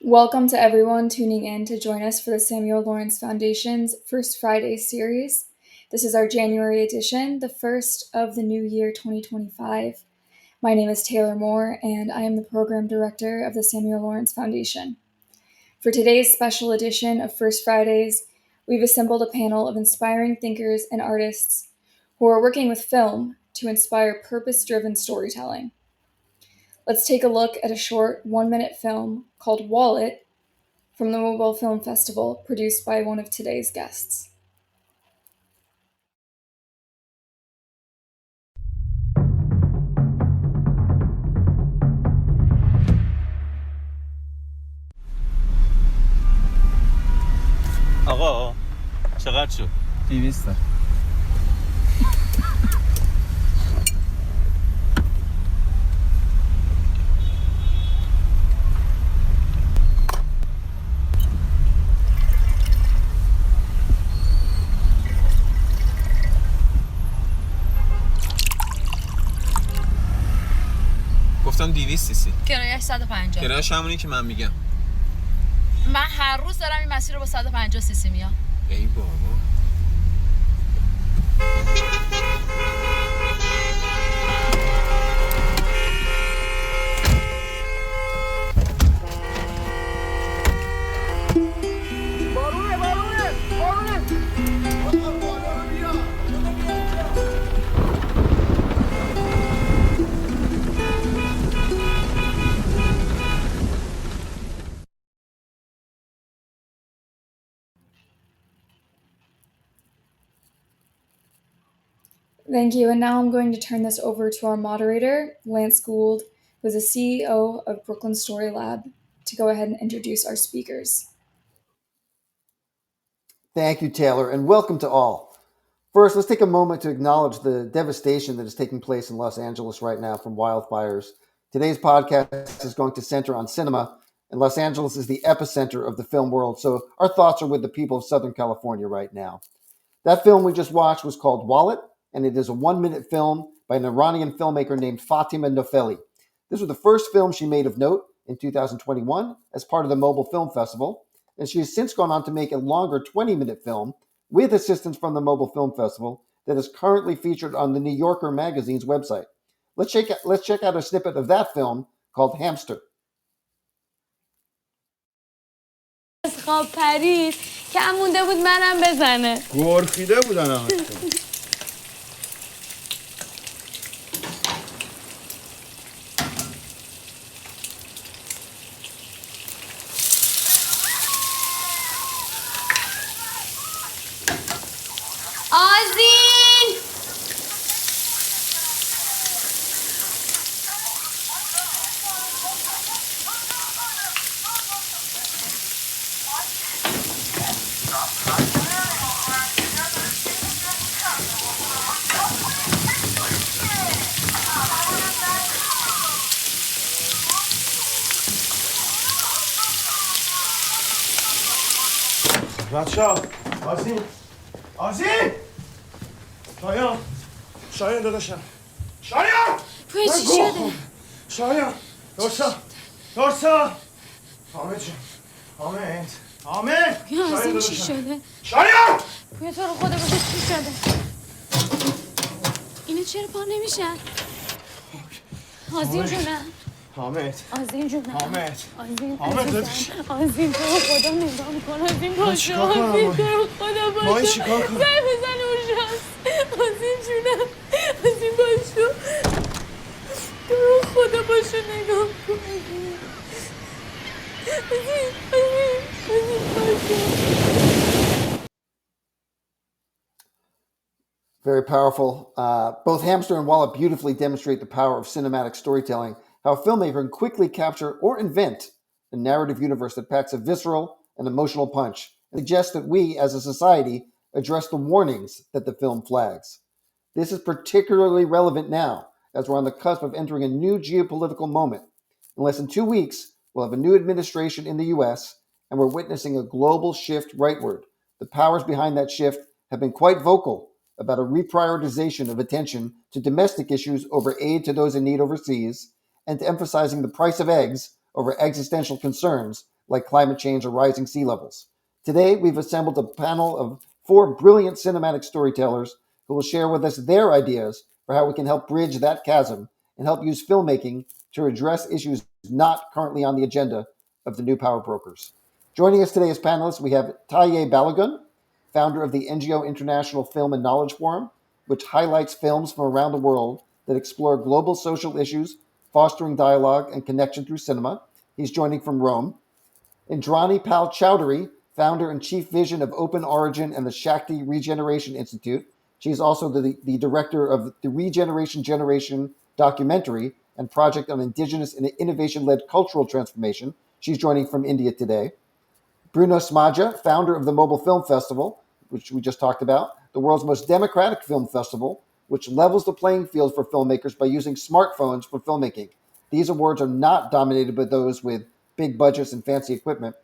Welcome to everyone tuning in to join us for the Samuel Lawrence Foundation's First Friday series. This is our January edition, the first of the new year 2025. My name is Taylor Moore, and I am the program director of the Samuel Lawrence Foundation. For today's special edition of First Fridays, we've assembled a panel of inspiring thinkers and artists who are working with film to inspire purpose-driven storytelling. Let's take a look at a short 1-minute film called Wallet from the Mobile Film Festival, produced by one of today's guests. آقا چقدر شد؟ 200. گفتم 200 سی سی. کرایه‌اش 150. کرایه‌اش همونی که من میگم. من هر روز دارم این مسیر رو با 150 سی سی میام. ای بابا. Thank you, and now I'm going to turn this over to our moderator, Lance Gould, who is the CEO of Brooklyn Story Lab, to go ahead and introduce our speakers. Thank you, Taylor, and welcome to all. First, let's take a moment to acknowledge the devastation that is taking place in Los Angeles right now from wildfires. Today's podcast is going to center on cinema, and Los Angeles is the epicenter of the film world, so our thoughts are with the people of Southern California right now. That film we just watched was called Wallet, and it is a 1-minute film by an Iranian filmmaker named Fatima Nofeli. This was the first film she made of note in 2021 as part of the Mobile Film Festival, and she has since gone on to make a longer 20-minute film with assistance from the Mobile Film Festival that is currently featured on the New Yorker magazine's website. Let's check out a snippet of that film called Hamster. خواب پرید کم مونده بود منم بزنه گرخیده بودن همه آذین بچه‌ها آذین شایان داداشم شایان پوی چی شده؟ شایان دورسا حامد جون حامد پوی آذین چی شده؟ شایان پوی تو رو خدا بگو چی شده؟ اینو چرا پا نمیشن؟ آذین جونم حامد آذین جونم حامد آذین داداش آذین تو رو خدا نگاه میکن آذین من باشو چیکار کنم آذین تو رو خدا باشو من چیکار کنم زنگ بزن اون شخص آذین جونم آذین باشو تو رو خدا باشو نگاه کن آذین باشو. Very powerful. Both Hamster and Wallet beautifully demonstrate the power of cinematic storytelling, how a filmmaker can quickly capture or invent a narrative universe that packs a visceral and emotional punch, and suggests that we, as a society, address the warnings that the film flags. This is particularly relevant now, as we're on the cusp of entering a new geopolitical moment. In less than 2 weeks, we'll have a new administration in the US, and we're witnessing a global shift rightward. The powers behind that shift have been quite vocal about a reprioritization of attention to domestic issues over aid to those in need overseas, and to emphasizing the price of eggs over existential concerns like climate change or rising sea levels. Today, we've assembled a panel of 4 brilliant cinematic storytellers who will share with us their ideas for how we can help bridge that chasm and help use filmmaking to address issues not currently on the agenda of the new power brokers. Joining us today as panelists, we have Taye Balogun, founder of the NGO International Film and Knowledge Forum, which highlights films from around the world that explore global social issues, fostering dialogue and connection through cinema. He's joining from Rome. Indrani Pal-Chaudhuri, founder and chief vision of Open Origin and the Shakti Regeneration Institute. She's also the director of the Regeneration Generation documentary and project on indigenous and innovation-led cultural transformation. She's joining from India today. Bruno Smadja, founder of the Mobile Film Festival, which we just talked about, the world's most democratic film festival, which levels the playing field for filmmakers by using smartphones for filmmaking. These awards are not dominated by those with big budgets and fancy equipment.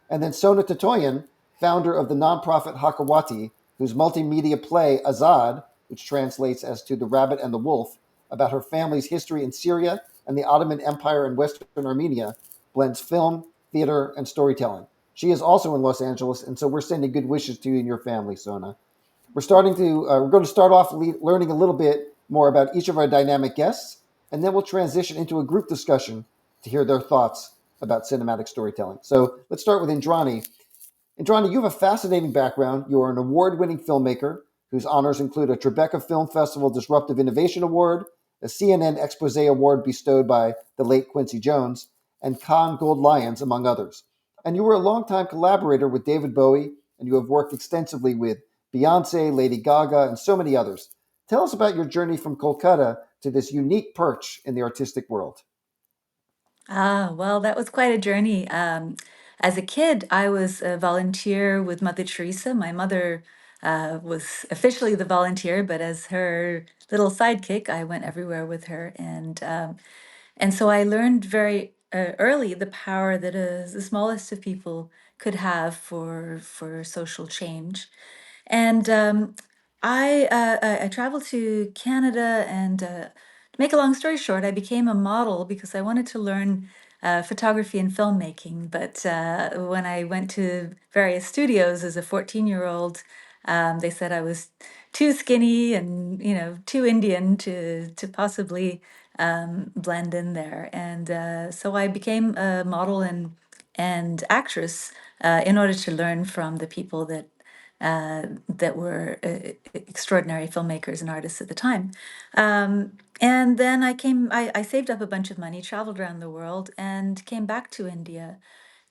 And then Sona Tatoyan, founder of the nonprofit Hakawati, whose multimedia play Azad, which translates as to The Rabbit and the Wolf, about her family's history in Syria and the Ottoman Empire in Western Armenia, blends film, theater, and storytelling. She is also in Los Angeles, and so we're sending good wishes to you and your family, Sona. We're going to start off learning a little bit more about each of our dynamic guests, and then we'll transition into a group discussion to hear their thoughts about cinematic storytelling. So let's start with Indrani. Indrani, you have a fascinating background. You are an award-winning filmmaker whose honors include a Tribeca Film Festival Disruptive Innovation Award, a CNN Expose Award bestowed by the late Quincy Jones, and Cannes Gold Lions, among others. And you were a longtime collaborator with David Bowie, and you have worked extensively with Beyoncé, Lady Gaga, and so many others. Tell us about your journey from Kolkata to this unique perch in the artistic world. Well, that was quite a journey. As a kid, I was a volunteer with Mother Teresa. My mother was officially the volunteer, but as her little sidekick, I went everywhere with her. And so I learned very early the power that the smallest of people could have for social change. And I traveled to Canada, and to make a long story short, I became a model because I wanted to learn photography and filmmaking. But when I went to various studios as a 14-year-old, they said I was too skinny and too Indian to possibly blend in there. And so I became a model and actress in order to learn from the people that were extraordinary filmmakers and artists at the time. And then I saved up a bunch of money, traveled around the world, and came back to India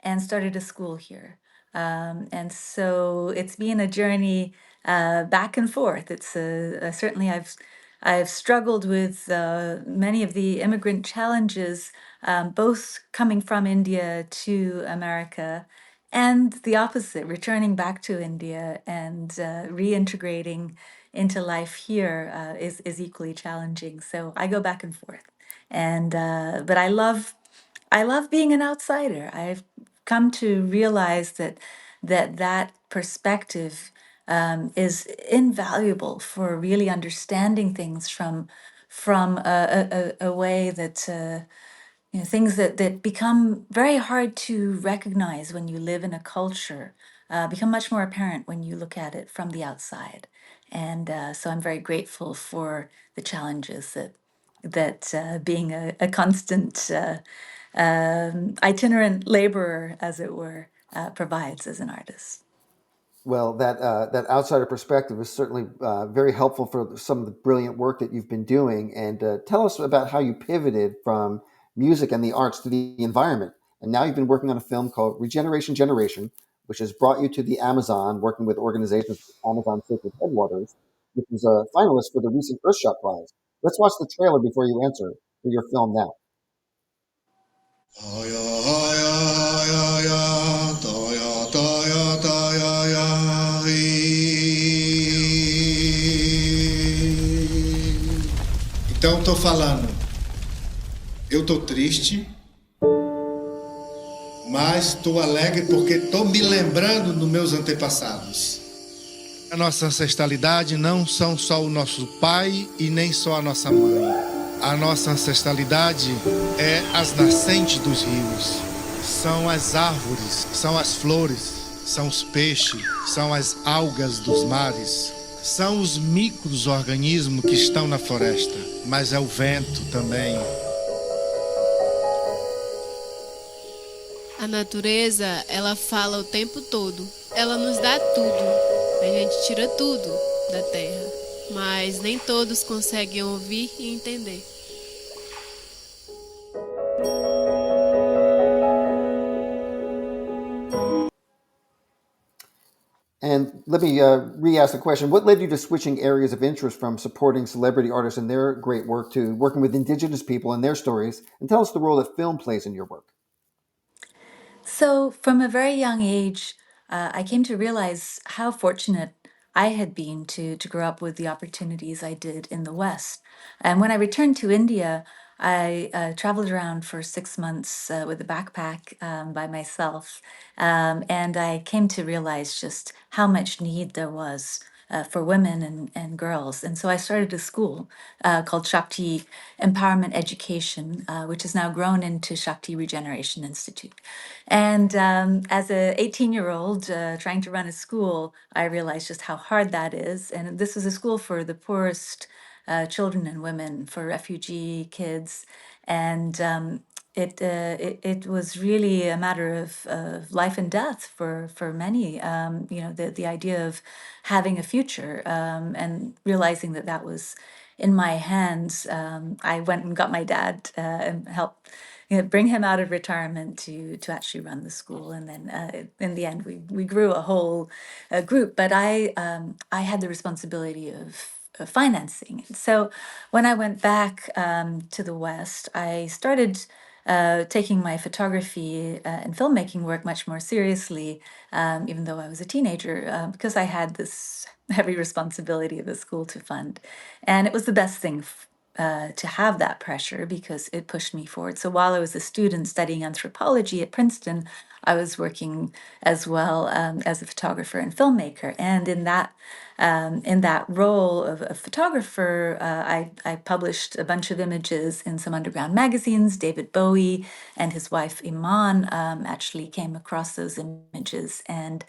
and started a school here. And so it's been a journey back and forth. It's certainly I've struggled with many of the immigrant challenges, both coming from India to America, and the opposite, returning back to India and reintegrating into life here is equally challenging. So I go back and forth, and but I love being an outsider. I've come to realize that perspective is invaluable for really understanding things from a way that things that become very hard to recognize when you live in a culture become much more apparent when you look at it from the outside. And so I'm very grateful for the challenges that being a constant itinerant laborer, as it were, provides as an artist. Well, that outsider perspective is certainly very helpful for some of the brilliant work that you've been doing. And tell us about how you pivoted from music and the arts to the environment. And now you've been working on a film called Regeneration Generation, which has brought you to the Amazon, working with organizations like Amazon Sacred Headwaters, which was a finalist for the recent Earthshot Prize. Let's watch the trailer before you answer for your film now. Então tô falando, eu tô triste, mas tô alegre porque tô me lembrando dos meus antepassados. A nossa ancestralidade não são só o nosso pai e nem só a nossa mãe. A nossa ancestralidade é as nascentes dos rios. São as árvores, são as flores, são os peixes, são as algas dos mares, são os micro-organismos que estão na floresta, mas é o vento também. A natureza, ela fala o tempo todo. Ela nos dá tudo. A gente tira tudo da terra. Mas nem todos conseguem ouvir e entender. And let me re-ask the question. What led you to switching areas of interest from supporting celebrity artists and their great work to working with Indigenous people and their stories? And tell us the role that film plays in your work. So, from a very young age, I came to realize how fortunate I had been to grow up with the opportunities I did in the West. And when I returned to India, I traveled around for 6 months with a backpack by myself. And I came to realize just how much need there was for women and girls. And so I started a school called Shakti Empowerment Education, which has now grown into Shakti Regeneration Institute. And as a 18-year-old trying to run a school, I realized just how hard that is. And this was a school for the poorest children and women, for refugee kids. And it was really a matter of life and death for many. The idea of having a future and realizing that that was in my hands. I went and got my dad and helped bring him out of retirement to actually run the school. And then in the end, we grew a whole group. But I had the responsibility of financing. So when I went back to the West, I started taking my photography and filmmaking work much more seriously, even though I was a teenager, because I had this heavy responsibility of a school to fund. And it was the best thing to have that pressure because it pushed me forward. So while I was a student studying anthropology at Princeton, I was working as well as a photographer and filmmaker. And in that role of a photographer, I published a bunch of images in some underground magazines. David Bowie and his wife Iman actually came across those images and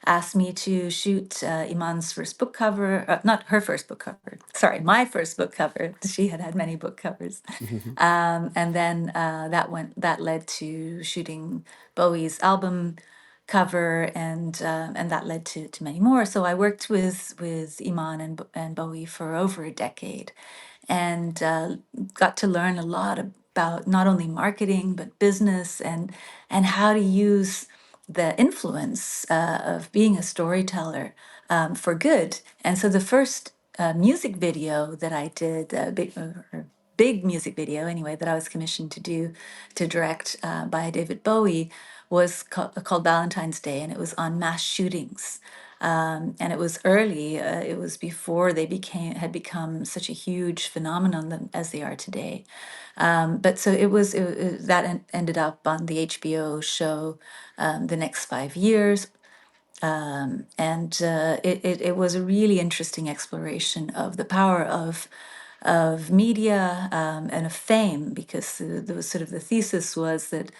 asked me to shoot Iman's first book cover, not her first book cover, sorry, my first book cover. She had many book covers. And then that led to shooting Bowie's album cover, and that led to many more. So I worked with Iman and Bowie for over a decade, and got to learn a lot about not only marketing but business and how to use the influence of being a storyteller for good. And so the first music video that I did, big music video anyway, that I was commissioned to direct by David Bowie was called Valentine's Day, and it was on mass shootings. And it was early. It was before they had become such a huge phenomenon as they are today. But so that ended up on the HBO show the next 5 years. And it was a really interesting exploration of the power of media and of fame, because the sort of the thesis was that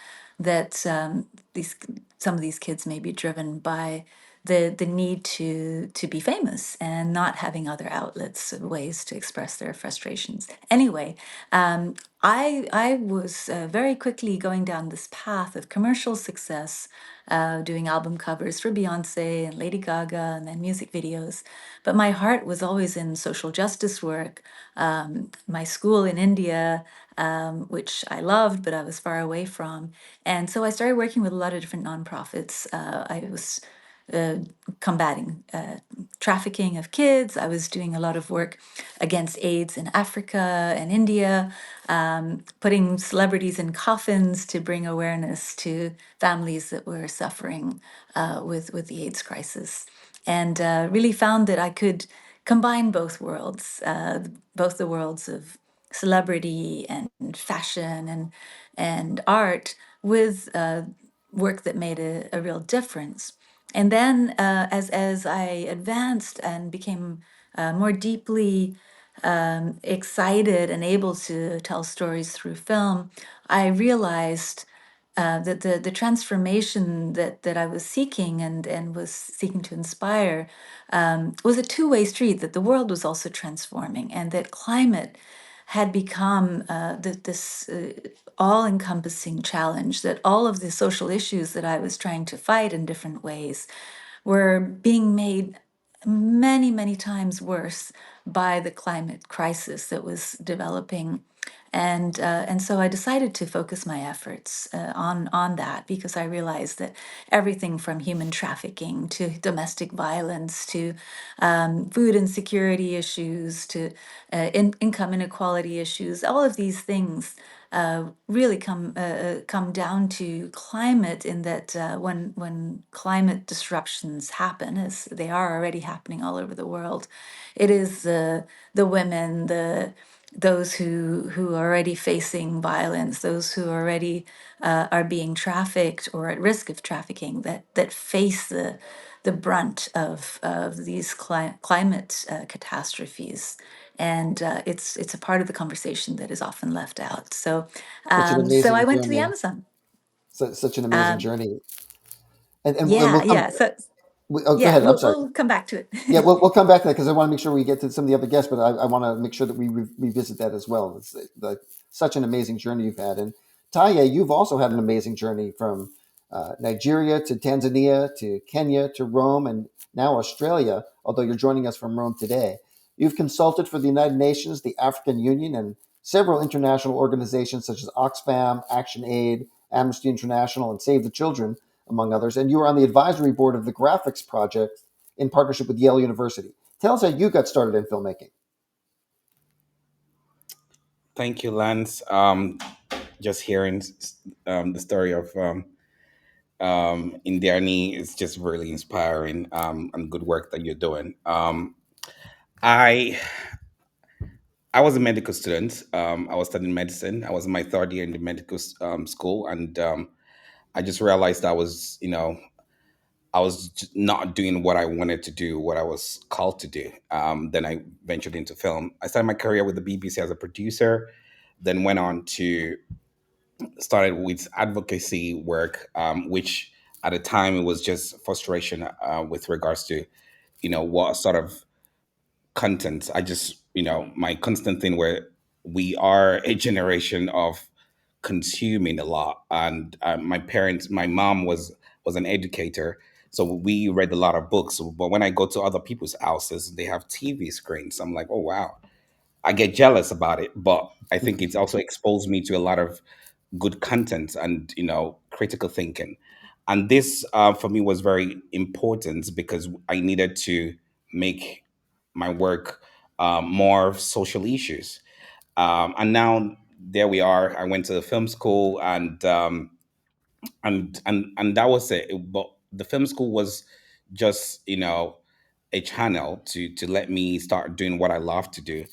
these some of these kids may be driven by the need to be famous and not having other outlets, ways to express their frustrations. Anyway, I was very quickly going down this path of commercial success, doing album covers for Beyoncé and Lady Gaga, and then music videos. But my heart was always in social justice work. My school in India, which I loved, but I was far away from. And so I started working with a lot of different nonprofits. I was combating trafficking of kids. I was doing a lot of work against AIDS in Africa and India, putting celebrities in coffins to bring awareness to families that were suffering with the AIDS crisis. And really found that I could combine both worlds, both the worlds of celebrity and fashion and art with work that made a real difference. And then as I advanced and became more deeply excited and able to tell stories through film, I realized the transformation that I was seeking and was seeking to inspire was a two-way street, that the world was also transforming, and that climate had become this all-encompassing challenge, that all of the social issues that I was trying to fight in different ways were being made many times worse by the climate crisis that was developing. And so I decided to focus my efforts on that, because I realized that everything from human trafficking to domestic violence to food insecurity issues to income inequality issues, all of these things really come down to climate, in that when climate disruptions happen, as they are already happening all over the world, it is the women, those who are already facing violence, those who already are being trafficked or at risk of trafficking, that face the brunt of these climate catastrophes. And it's a part of the conversation that is often left out. So Such an so I amazing went to the journey. Amazon. Such an amazing Um, journey. And yeah, we'll come. yeah. So Go yeah, ahead. I'm sorry. we'll come back to it. Yeah, we'll come back to that because I want to make sure we get to some of the other guests, but I want to make sure that we revisit that as well. It's such an amazing journey you've had. And Taye, you've also had an amazing journey from Nigeria to Tanzania to Kenya to Rome and now Australia, although you're joining us from Rome today. You've consulted for the United Nations, the African Union, and several international organizations such as Oxfam, Action Aid, Amnesty International, and Save the Children, among others. And you were on the advisory board of the Graphics Project in partnership with Yale University. Tell us how you got started in filmmaking. Thank you, Lance. Just hearing the story of Indrani is just really inspiring, and good work that you're doing. I I was a medical student. I was studying medicine. I was in my third year in the medical school, and I just realized I was not doing what I wanted to do, what I was called to do. Then I ventured into film. I started my career with the BBC as a producer, then went on to started with advocacy work, which at the time it was just frustration with regards to, what sort of content. I just, my constant thing where we are a generation of consuming a lot, and my mom was an educator, so we read a lot of books. But when I go to other people's houses, they have TV screens. I'm like, oh wow, I get jealous about it, but I think it's also exposed me to a lot of good content and critical thinking. And this for me was very important because I needed to make my work more social issues. And now there we are. I went to the film school, and that was it. But the film school was just a channel to let me start doing what I love to do.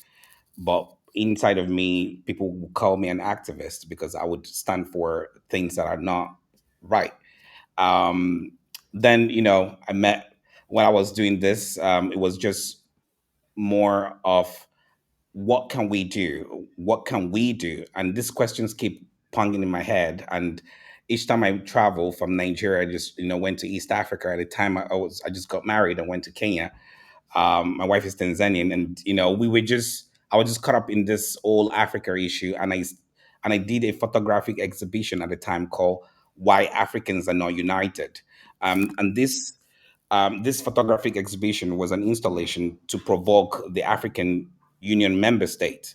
But inside of me, people would call me an activist because I would stand for things that are not right. Um, then I met when I was doing this. It was just more of what can we do? What can we do? And these questions keep ponging in my head. And each time I travel from Nigeria, I just went to East Africa. At the time, I just got married and went to Kenya. My wife is Tanzanian, and we were just I was just caught up in this whole Africa issue, and I did a photographic exhibition at the time called "Why Africans Are Not United," and this photographic exhibition was an installation to provoke the African Union member states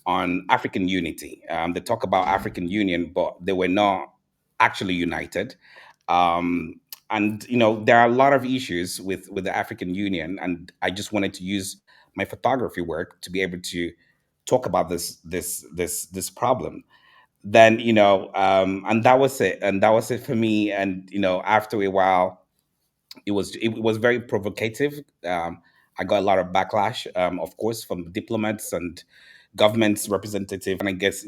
on African unity. They talk about African Union, but they were not actually united. Um, and there are a lot of issues with the African Union, and I just wanted to use my photography work to be able to talk about this problem. Then and that was it for me. And after a while, it was very provocative. I got a lot of backlash, of course, from diplomats and government's representative. And I guess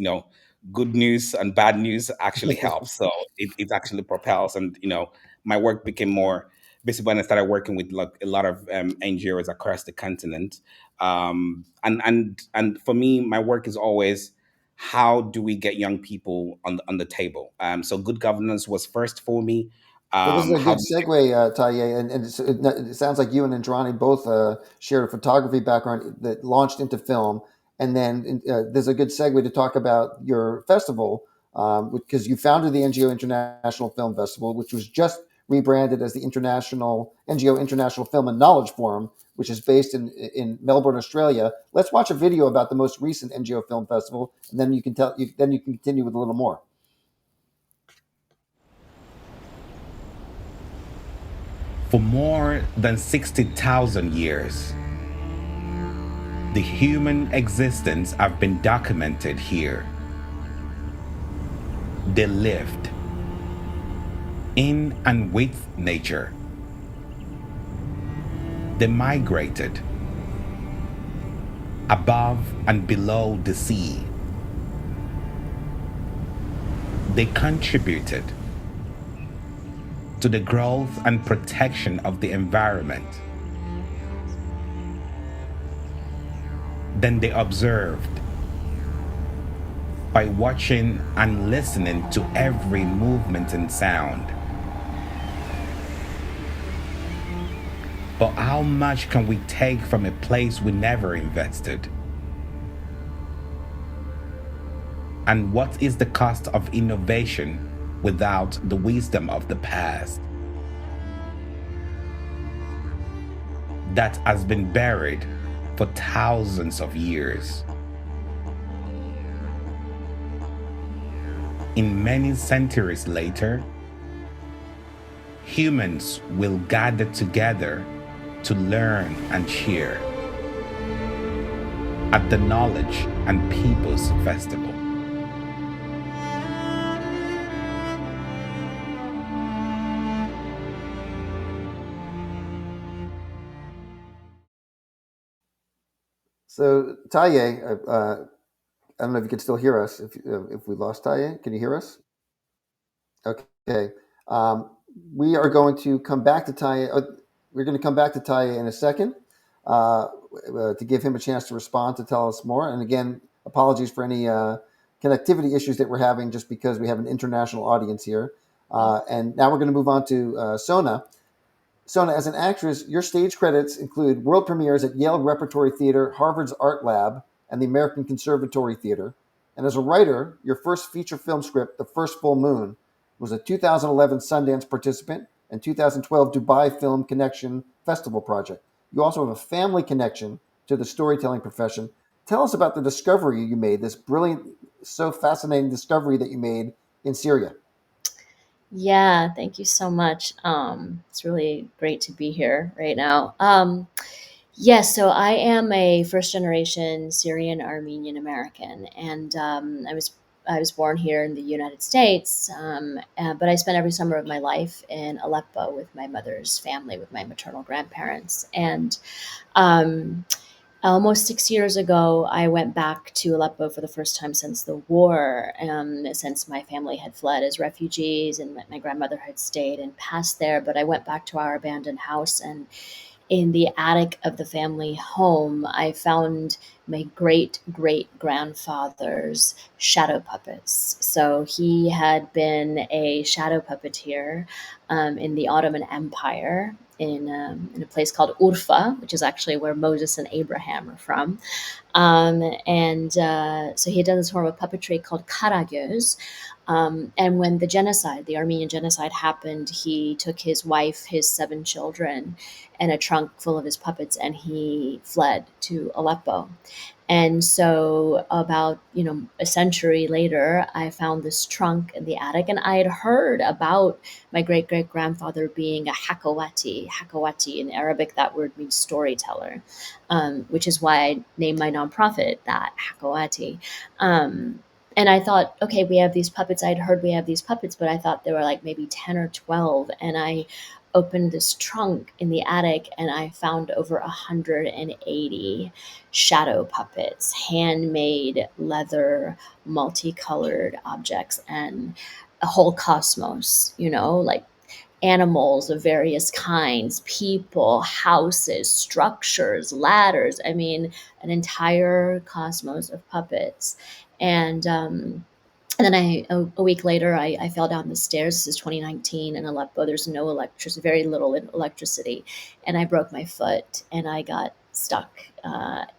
good news and bad news actually helps. So it actually propels, and my work became more. Basically, when I started working with like a lot of NGOs across the continent, and for me, my work is always how do we get young people on the table? So good governance was first for me. So this is a How good do segue, Taye, and it sounds like you and Indrani both shared a photography background that launched into film, and then there's a good segue to talk about your festival, because you founded the NGO International Film Festival, which was just rebranded as the International NGO International Film and Knowledge Forum, which is based in Melbourne, Australia. Let's watch a video about the most recent NGO Film Festival, and then then you can continue with a little more. For more than 60,000 years, the human existence have been documented here. They lived in and with nature. They migrated above and below the sea. They contributed to the growth and protection of the environment. Then they observed by watching and listening to every movement and sound. But how much can we take from a place we never invested? And what is the cost of innovation without the wisdom of the past that has been buried for thousands of years? In many centuries later, humans will gather together to learn and cheer at the Knowledge and People's Festival. So Taye, I don't know if you can still hear us. If we lost Taye, can you hear us? Okay. Um, we are going to come back to Taye. We're going to come back to Taye in a second to give him a chance to respond to tell us more. And again, apologies for any connectivity issues that we're having, just because we have an international audience here. And now we're going to move on to Sona. Sona, as an actress, your stage credits include world premieres at Yale Repertory Theater, Harvard's Art Lab, and the American Conservatory Theater. And as a writer, your first feature film script, The First Full Moon, was a 2011 Sundance participant and 2012 Dubai Film Connection Festival project. You also have a family connection to the storytelling profession. Tell us about the discovery you made, this brilliant, so fascinating discovery that you made in Syria. Yeah, thank you so much. It's really great to be here right now. Yes, so I am a first generation Syrian Armenian American, and I was born here in the United States, but I spent every summer of my life in Aleppo with my mother's family, with my maternal grandparents, and um, almost 6 years ago, I went back to Aleppo for the first time since the war, since my family had fled as refugees and my grandmother had stayed and passed there. But I went back to our abandoned house, and in the attic of the family home, I found my great great grandfather's shadow puppets. So he had been a shadow puppeteer in the Ottoman Empire in a place called Urfa, which is actually where Moses and Abraham are from. So he had done this form of puppetry called karagöz. And when the Armenian genocide happened, he took his wife, his 7 children, and a trunk full of his puppets, and he fled to Aleppo. And so about, a century later, I found this trunk in the attic, and I had heard about my great-great-grandfather being a hakawati. Hakawati in Arabic, that word means storyteller, which is why I named my nonprofit that, Hakawati. And I thought, okay, we have these puppets. I'd heard we have these puppets, but I thought there were like maybe 10 or 12. And I opened this trunk in the attic, and I found over 180 shadow puppets, handmade leather, multicolored objects, and a whole cosmos, like animals of various kinds, people, houses, structures, ladders. I mean, an entire cosmos of puppets. And then a week later, I fell down the stairs. This is 2019 in Aleppo. There's no electricity, very little electricity. And I broke my foot and I got stuck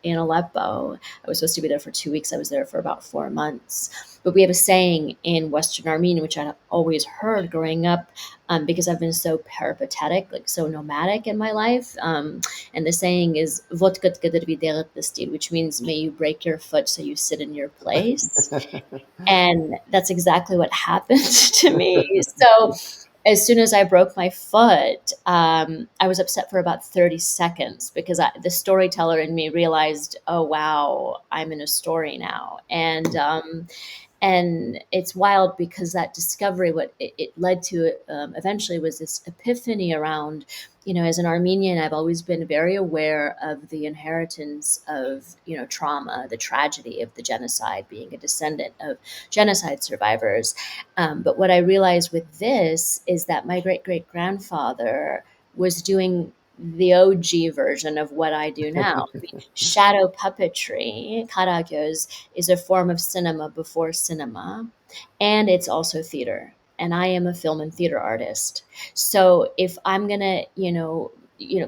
in Aleppo. I was supposed to be there for 2 weeks. I was there for about 4 months. But we have a saying in Western Armenia, which I'd always heard growing up, because I've been so peripatetic, like so nomadic in my life. And the saying is, "Vot kat kadar videret listil," which means, may you break your foot so you sit in your place. And that's exactly what happened to me. So as soon as I broke my foot, I was upset for about 30 seconds because the storyteller in me realized, oh, wow, I'm in a story now. And it's wild because that discovery, what it led to eventually was this epiphany around, as an Armenian, I've always been very aware of the inheritance of, trauma, the tragedy of the genocide, being a descendant of genocide survivors. But what I realized with this is that my great-great-grandfather was doing the OG version of what I do now. Shadow puppetry, karagöz, is a form of cinema before cinema, and it's also theater. And I am a film and theater artist. So if I'm gonna,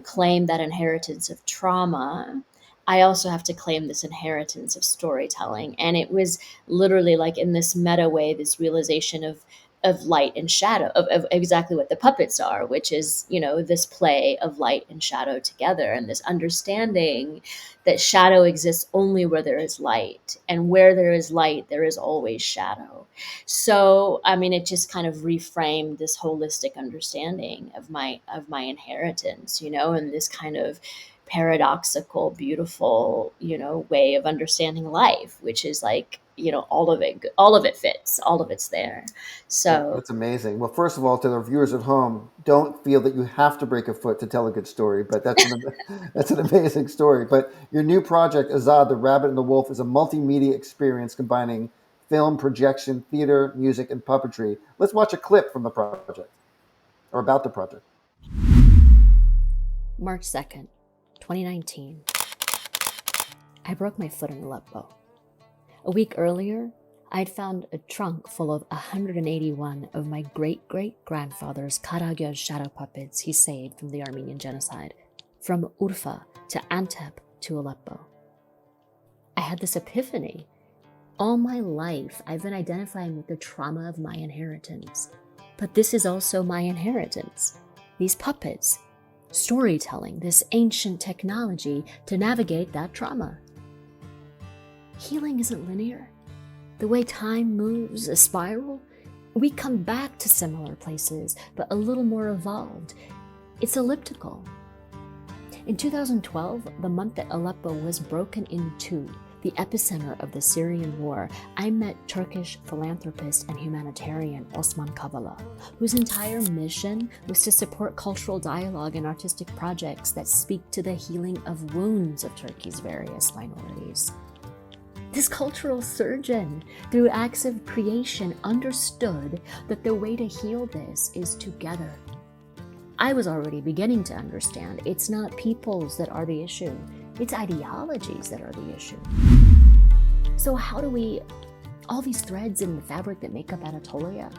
claim that inheritance of trauma, I also have to claim this inheritance of storytelling. And it was literally like in this meta way, this realization of light and shadow, of exactly what the puppets are, which is, this play of light and shadow together, and this understanding that shadow exists only where there is light, and where there is light, there is always shadow. So, I mean, it just kind of reframed this holistic understanding of my inheritance, and this kind of paradoxical, beautiful, way of understanding life, which is like, all of it fits, all of it's there. So That's amazing. Well, first of all, to the viewers at home, don't feel that you have to break a foot to tell a good story, but that's an amazing story. But your new project, Azad, the Rabbit and the Wolf, is a multimedia experience combining film, projection, theater, music, and puppetry. Let's watch a clip from the project, or about the project. March 2nd, 2019. I broke my foot in Aleppo. A week earlier, I'd found a trunk full of 181 of my great-great-grandfather's karagöz shadow puppets he saved from the Armenian genocide, from Urfa to Antep to Aleppo. I had this epiphany. All my life, I've been identifying with the trauma of my inheritance. But this is also my inheritance. These puppets, storytelling, this ancient technology to navigate that trauma. Healing isn't linear. The way time moves, a spiral, we come back to similar places, but a little more evolved. It's elliptical. In 2012, the month that Aleppo was broken in two, the epicenter of the Syrian war, I met Turkish philanthropist and humanitarian Osman Kavala, whose entire mission was to support cultural dialogue and artistic projects that speak to the healing of wounds of Turkey's various minorities. This cultural surgeon, through acts of creation, understood that the way to heal this is together. I was already beginning to understand it's not peoples that are the issue, it's ideologies that are the issue. So how do we, all these threads in the fabric that make up Anatolia,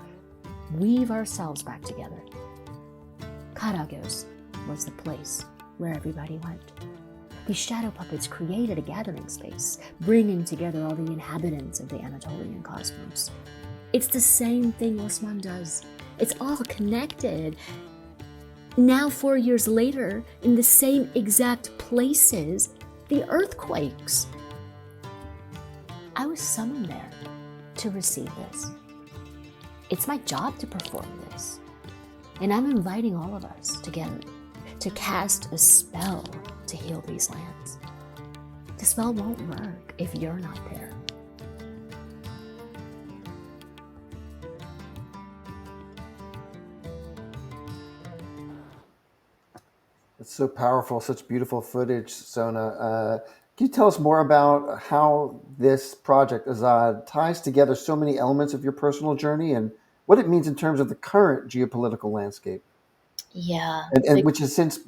weave ourselves back together? Karagöz was the place where everybody went. These shadow puppets created a gathering space, bringing together all the inhabitants of the Anatolian cosmos. It's the same thing Osman does. It's all connected. Now, 4 years later, in the same exact places, the earthquakes. I was summoned there to receive this. It's my job to perform this. And I'm inviting all of us together to cast a spell to heal these lands. The spell won't work if you're not there. It's so powerful, such beautiful footage, Sona. Can you tell us more about how this project, Azad, ties together so many elements of your personal journey and what it means in terms of the current geopolitical landscape? Yeah. And which has since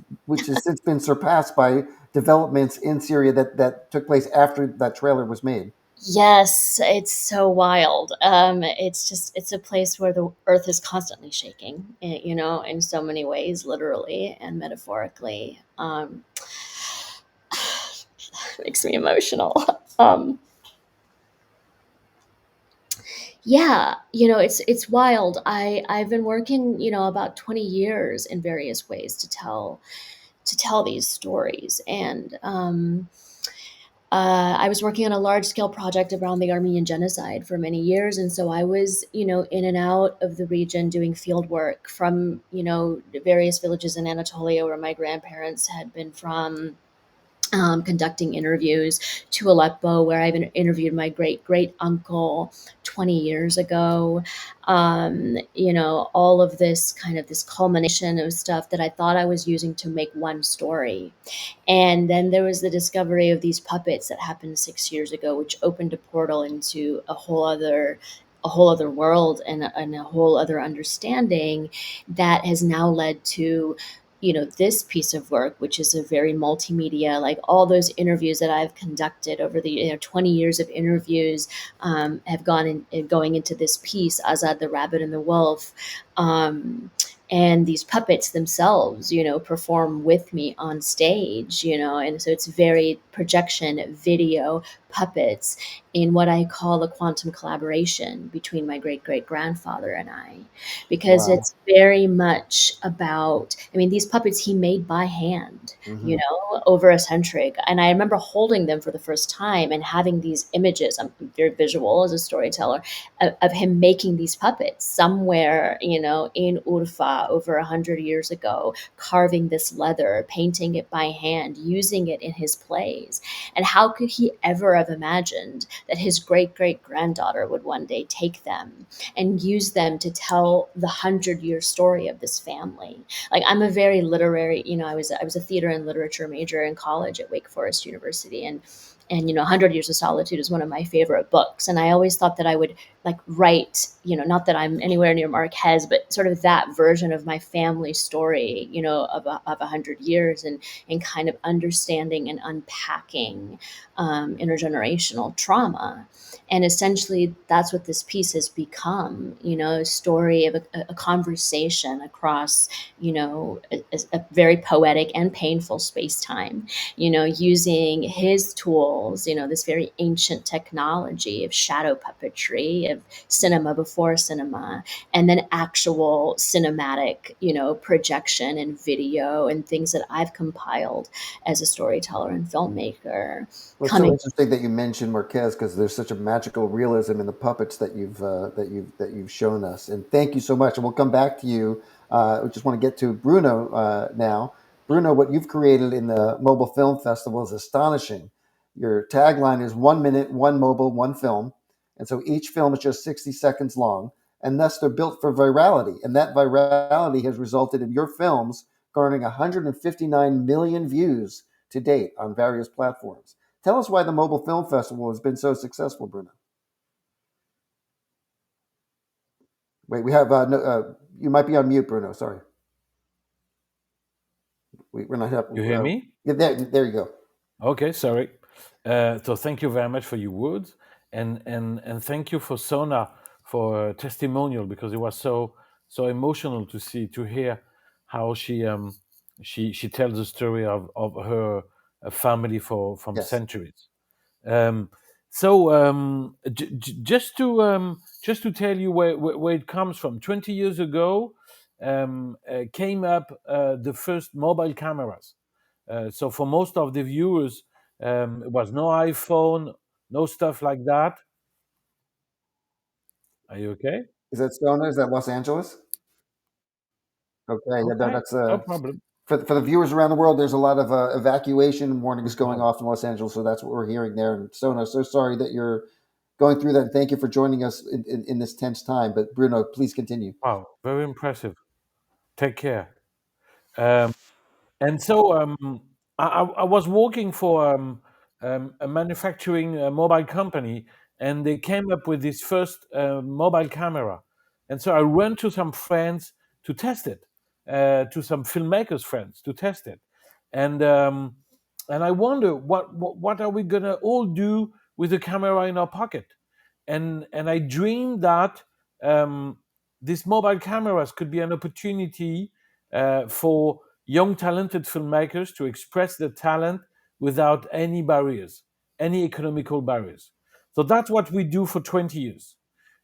been surpassed by developments in Syria that took place after that trailer was made. Yes, it's so wild. It's a place where the earth is constantly shaking, in so many ways, literally and metaphorically. Makes me emotional. Um, yeah, it's wild. I've been working, about 20 years in various ways to tell these stories, and I was working on a large scale project around the Armenian genocide for many years. And so I was, in and out of the region doing field work from, various villages in Anatolia where my grandparents had been from, conducting interviews, to Aleppo, where I've interviewed my great great uncle 20 years ago. All of this culmination of stuff that I thought I was using to make one story. And then there was the discovery of these puppets that happened 6 years ago, which opened a portal into a whole other world, and a whole other understanding that has now led to this piece of work, which is a very multimedia, like all those interviews that I've conducted over the 20 years of interviews, have going into this piece, Azad the Rabbit and the Wolf. And these puppets themselves, perform with me on stage, and so it's very projection, video, puppets, in what I call a quantum collaboration between my great great grandfather and I, because Wow. it's very much about, I mean, these puppets he made by hand, Hmm. over a century. And I remember holding them for the first time and having these images. I'm very visual as a storyteller, of him making these puppets somewhere, in Urfa over 100 years ago, carving this leather, painting it by hand, using it in his plays. And how could he ever have imagined that his great great granddaughter would one day take them and use them to tell the 100-year story of this family? Like, I'm a very literary, I was a theater and literature major in college at Wake Forest University, and 100 Years of Solitude is one of my favorite books. And I always thought that I would like write, not that I'm anywhere near Marquez, but sort of that version of my family story, of 100 years, and kind of understanding and unpacking, intergenerational trauma. And essentially, that's what this piece has become, a story of a conversation across, a very poetic and painful space time, using his tools, this very ancient technology of shadow puppetry, of cinema before cinema, and then actual cinematic, projection and video and things that I've compiled as a storyteller and filmmaker Well, it's so coming. interesting that you mentioned Marquez because there's such a magical realism in the puppets that you've shown us. And thank you so much. And we'll come back to you. We just want to get to Bruno now. Bruno, what you've created in the Mobile Film Festival is astonishing. Your tagline is 1 minute, one mobile, one film. And so each film is just 60 seconds long. And thus they're built for virality. And that virality has resulted in your films garnering 159 million views to date on various platforms. Tell us why the Mobile Film Festival has been so successful, Bruno. Wait, we have you might be on mute, Bruno. Sorry, we're not You hear me? yeah, there you go. Okay, sorry. So thank you very much for your words, and thank you for Sona for testimonial, because it was so emotional to hear how she tells the story of her family from Yes. centuries. Um, just to tell you where it comes from. 20 years ago, came up the first mobile cameras. So for most of the viewers, it was no iPhone, no stuff like that. Are you okay? Is that Sona? Is that Los Angeles? Okay, yeah, no, Okay, that's no problem. for the viewers around the world. There's a lot of evacuation warnings going Wow. off in Los Angeles, so that's what we're hearing there. And Sona, so sorry that you're going through that. And thank you for joining us in this tense time. But Bruno, please continue. Wow, very impressive. Take care. Um, And so I was working for a manufacturing mobile company, and they came up with this first mobile camera. And so I went to some friends to test it, to some filmmakers friends to test it, and I wonder what are we gonna all do with a camera in our pocket. And I dreamed that these mobile cameras could be an opportunity for young talented filmmakers to express their talent without any barriers, any economical barriers. So that's what we do for 20 years.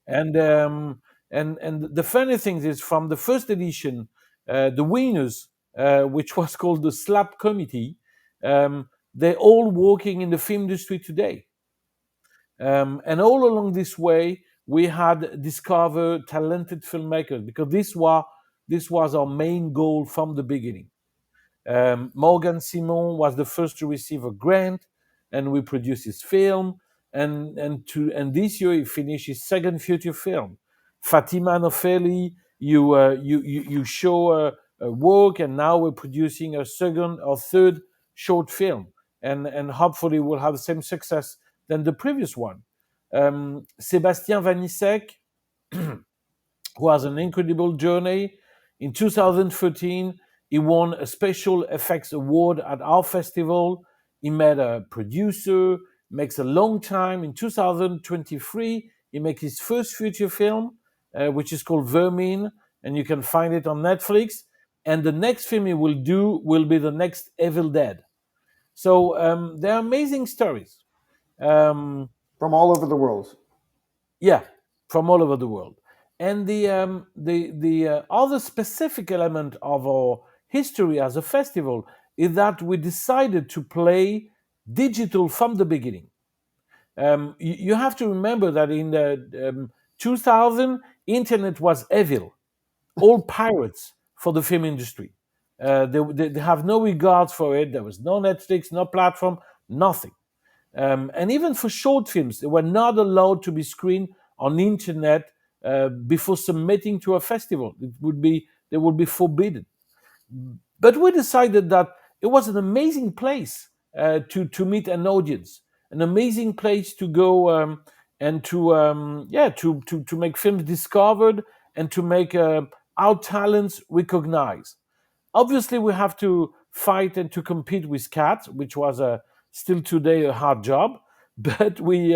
And the funny thing is, from the first edition, the winners, which was called the SLAP committee, they're all working in the film industry today. And all along this way, we had discovered talented filmmakers, because this was our main goal from the beginning. Morgan Simon was the first to receive a grant, and we produced his film. And this year he finished his second feature film. Fatima Nofeli, you show a work, and now we're producing a second or third short film, and hopefully we'll have the same success than the previous one. Sébastien Vanissek, who has an incredible journey. In 2013, he won a special effects award at our festival. He met a producer, makes a long time. In 2023, he makes his first feature film, which is called Vermin, and you can find it on Netflix. And the next film he will do will be the next Evil Dead. So they're amazing stories. From all over the world. Yeah, from all over the world. And the other specific element of our history as a festival is that we decided to play digital from the beginning. You have to remember that in the 2000, internet was evil, all pirates for the film industry. They have no regards for it. There was no Netflix, no platform, nothing. And even for short films, they were not allowed to be screened on the internet before submitting to a festival. They would be forbidden. But we decided that it was an amazing place to meet an audience, an amazing place to go and to make films discovered and to make our talents recognized. Obviously, we have to fight and to compete with cats, which was still today a hard job, but we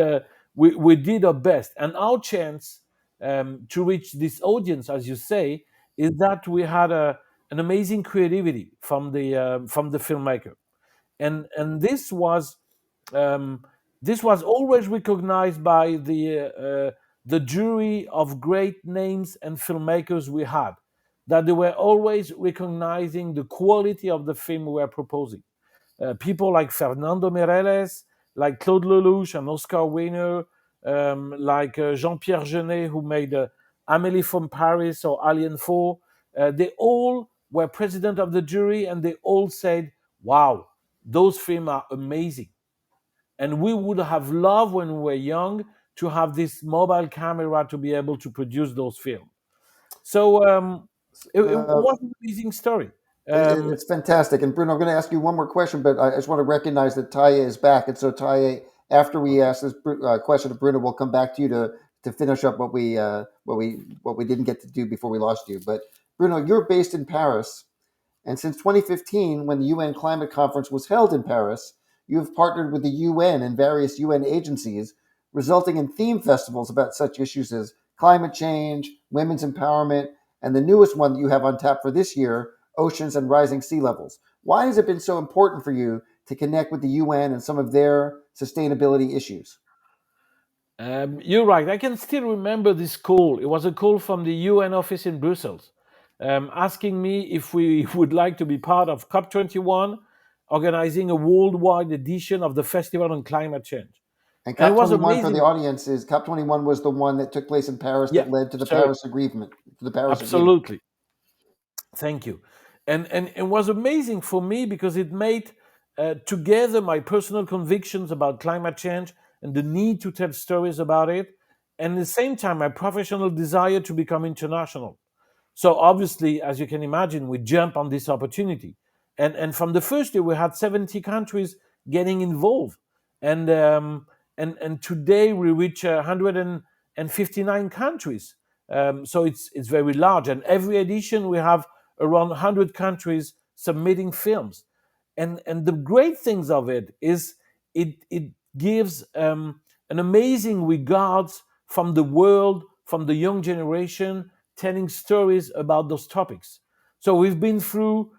did our best. And our chance to reach this audience, as you say, is that we had an amazing creativity from the filmmaker, and this was always recognized by the jury of great names and filmmakers we had, that they were always recognizing the quality of the film we were proposing. People like Fernando Meirelles, like Claude Lelouch, an Oscar winner, like Jean-Pierre Jeunet, who made Amélie from Paris or Alien 4, they all were president of the jury, and they all said, wow, those films are amazing. And we would have loved, when we were young, to have this mobile camera to be able to produce those films. So it was an amazing story. It's fantastic. And Bruno, I'm going to ask you one more question, but I just want to recognize that Taye is back. And so Taye, after we ask this question of Bruno, we'll come back to you to finish up what we didn't get to do before we lost you. But Bruno, you're based in Paris, and since 2015, when the UN Climate Conference was held in Paris, you have partnered with the UN and various UN agencies, resulting in theme festivals about such issues as climate change, women's empowerment, and the newest one that you have on tap for this year, oceans and rising sea levels. Why has it been so important for you to connect with the UN and some of their sustainability issues? You're right. I can still remember this call. It was a call from the UN office in Brussels, asking me if we would like to be part of COP21, organizing a worldwide edition of the Festival on Climate Change. And COP21, for the audience, is COP21 was the one that took place in Paris that led to the Paris Agreement. Absolutely. Thank you. And it was amazing for me because it made together my personal convictions about climate change and the need to tell stories about it, and at the same time my professional desire to become international. So obviously, as you can imagine, we jump on this opportunity. And from the first year, we had 70 countries getting involved. And today we reach 159 countries. So it's very large. And every edition, we have around 100 countries submitting films. And the great things of it is it gives an amazing regards from the world, from the young generation, telling stories about those topics. So we've been through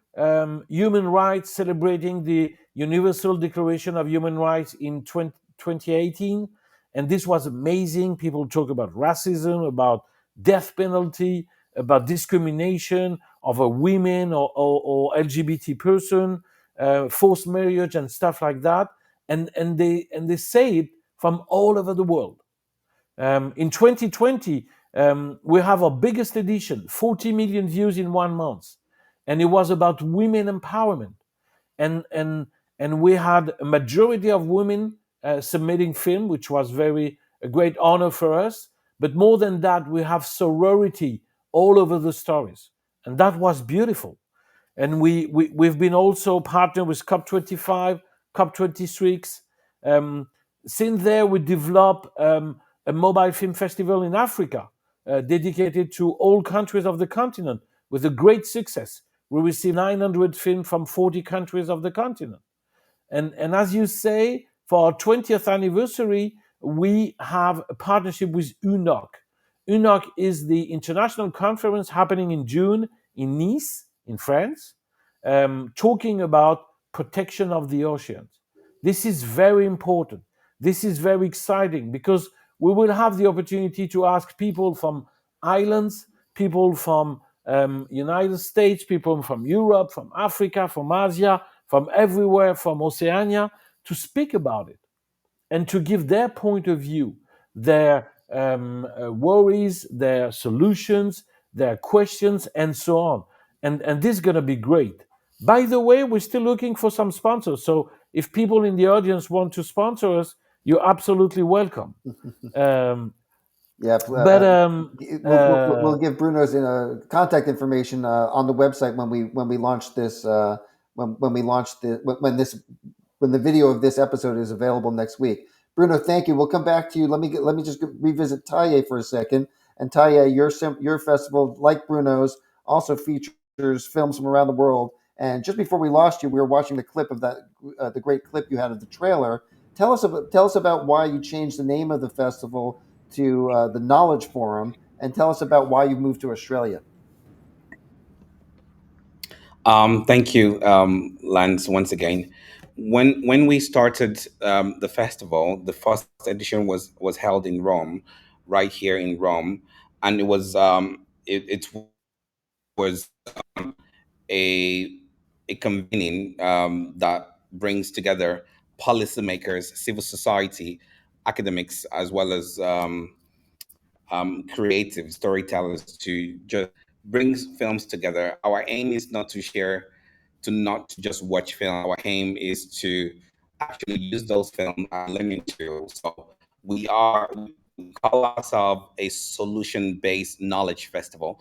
human rights, celebrating the Universal Declaration of Human Rights in 2018. And this was amazing. People talk about racism, about death penalty, about discrimination of a women or LGBT person, forced marriage and stuff like that. And they say it from all over the world. In 2020, we have our biggest edition, 40 million views in 1 month, and it was about women empowerment. And we had a majority of women submitting film, which was a great honor for us. But more than that, we have sorority all over the stories, and that was beautiful. And we've been also partnered with COP25, COP26. Since there, we developed a mobile film festival in Africa dedicated to all countries of the continent with a great success. We received 900 films from 40 countries of the continent. And as you say, for our 20th anniversary, we have a partnership with UNOC. UNOC is the international conference happening in June in Nice, in France, talking about protection of the oceans. This is very important. This is very exciting because we will have the opportunity to ask people from islands, people from United States, people from Europe, from Africa, from Asia, from everywhere, from Oceania, to speak about it and to give their point of view, their worries, their solutions, their questions, and so on. And this is going to be great. By the way, we're still looking for some sponsors. So if people in the audience want to sponsor us, you're absolutely welcome. Yeah, But we'll give Bruno's contact information on the website when we launch this when we launch when the video of this episode is available next week. Bruno, thank you. We'll come back to you. Let me just revisit Taye for a second. And Taye, your festival, like Bruno's, also features films from around the world. And just before we lost you, we were watching the clip of that the great clip you had of the trailer. Tell us about why you changed the name of the festival to the Knowledge Forum, and tell us about why you moved to Australia. Thank you, Lance, once again. When we started the festival, the first edition was held in Rome, right here in Rome, and it was a a convening that brings together policymakers, civil society, academics, as well as creative storytellers to just bring films together. Our aim is not to share, to not just watch film. Our aim is to actually use those films as learning tools. So we call ourselves a solution-based knowledge festival.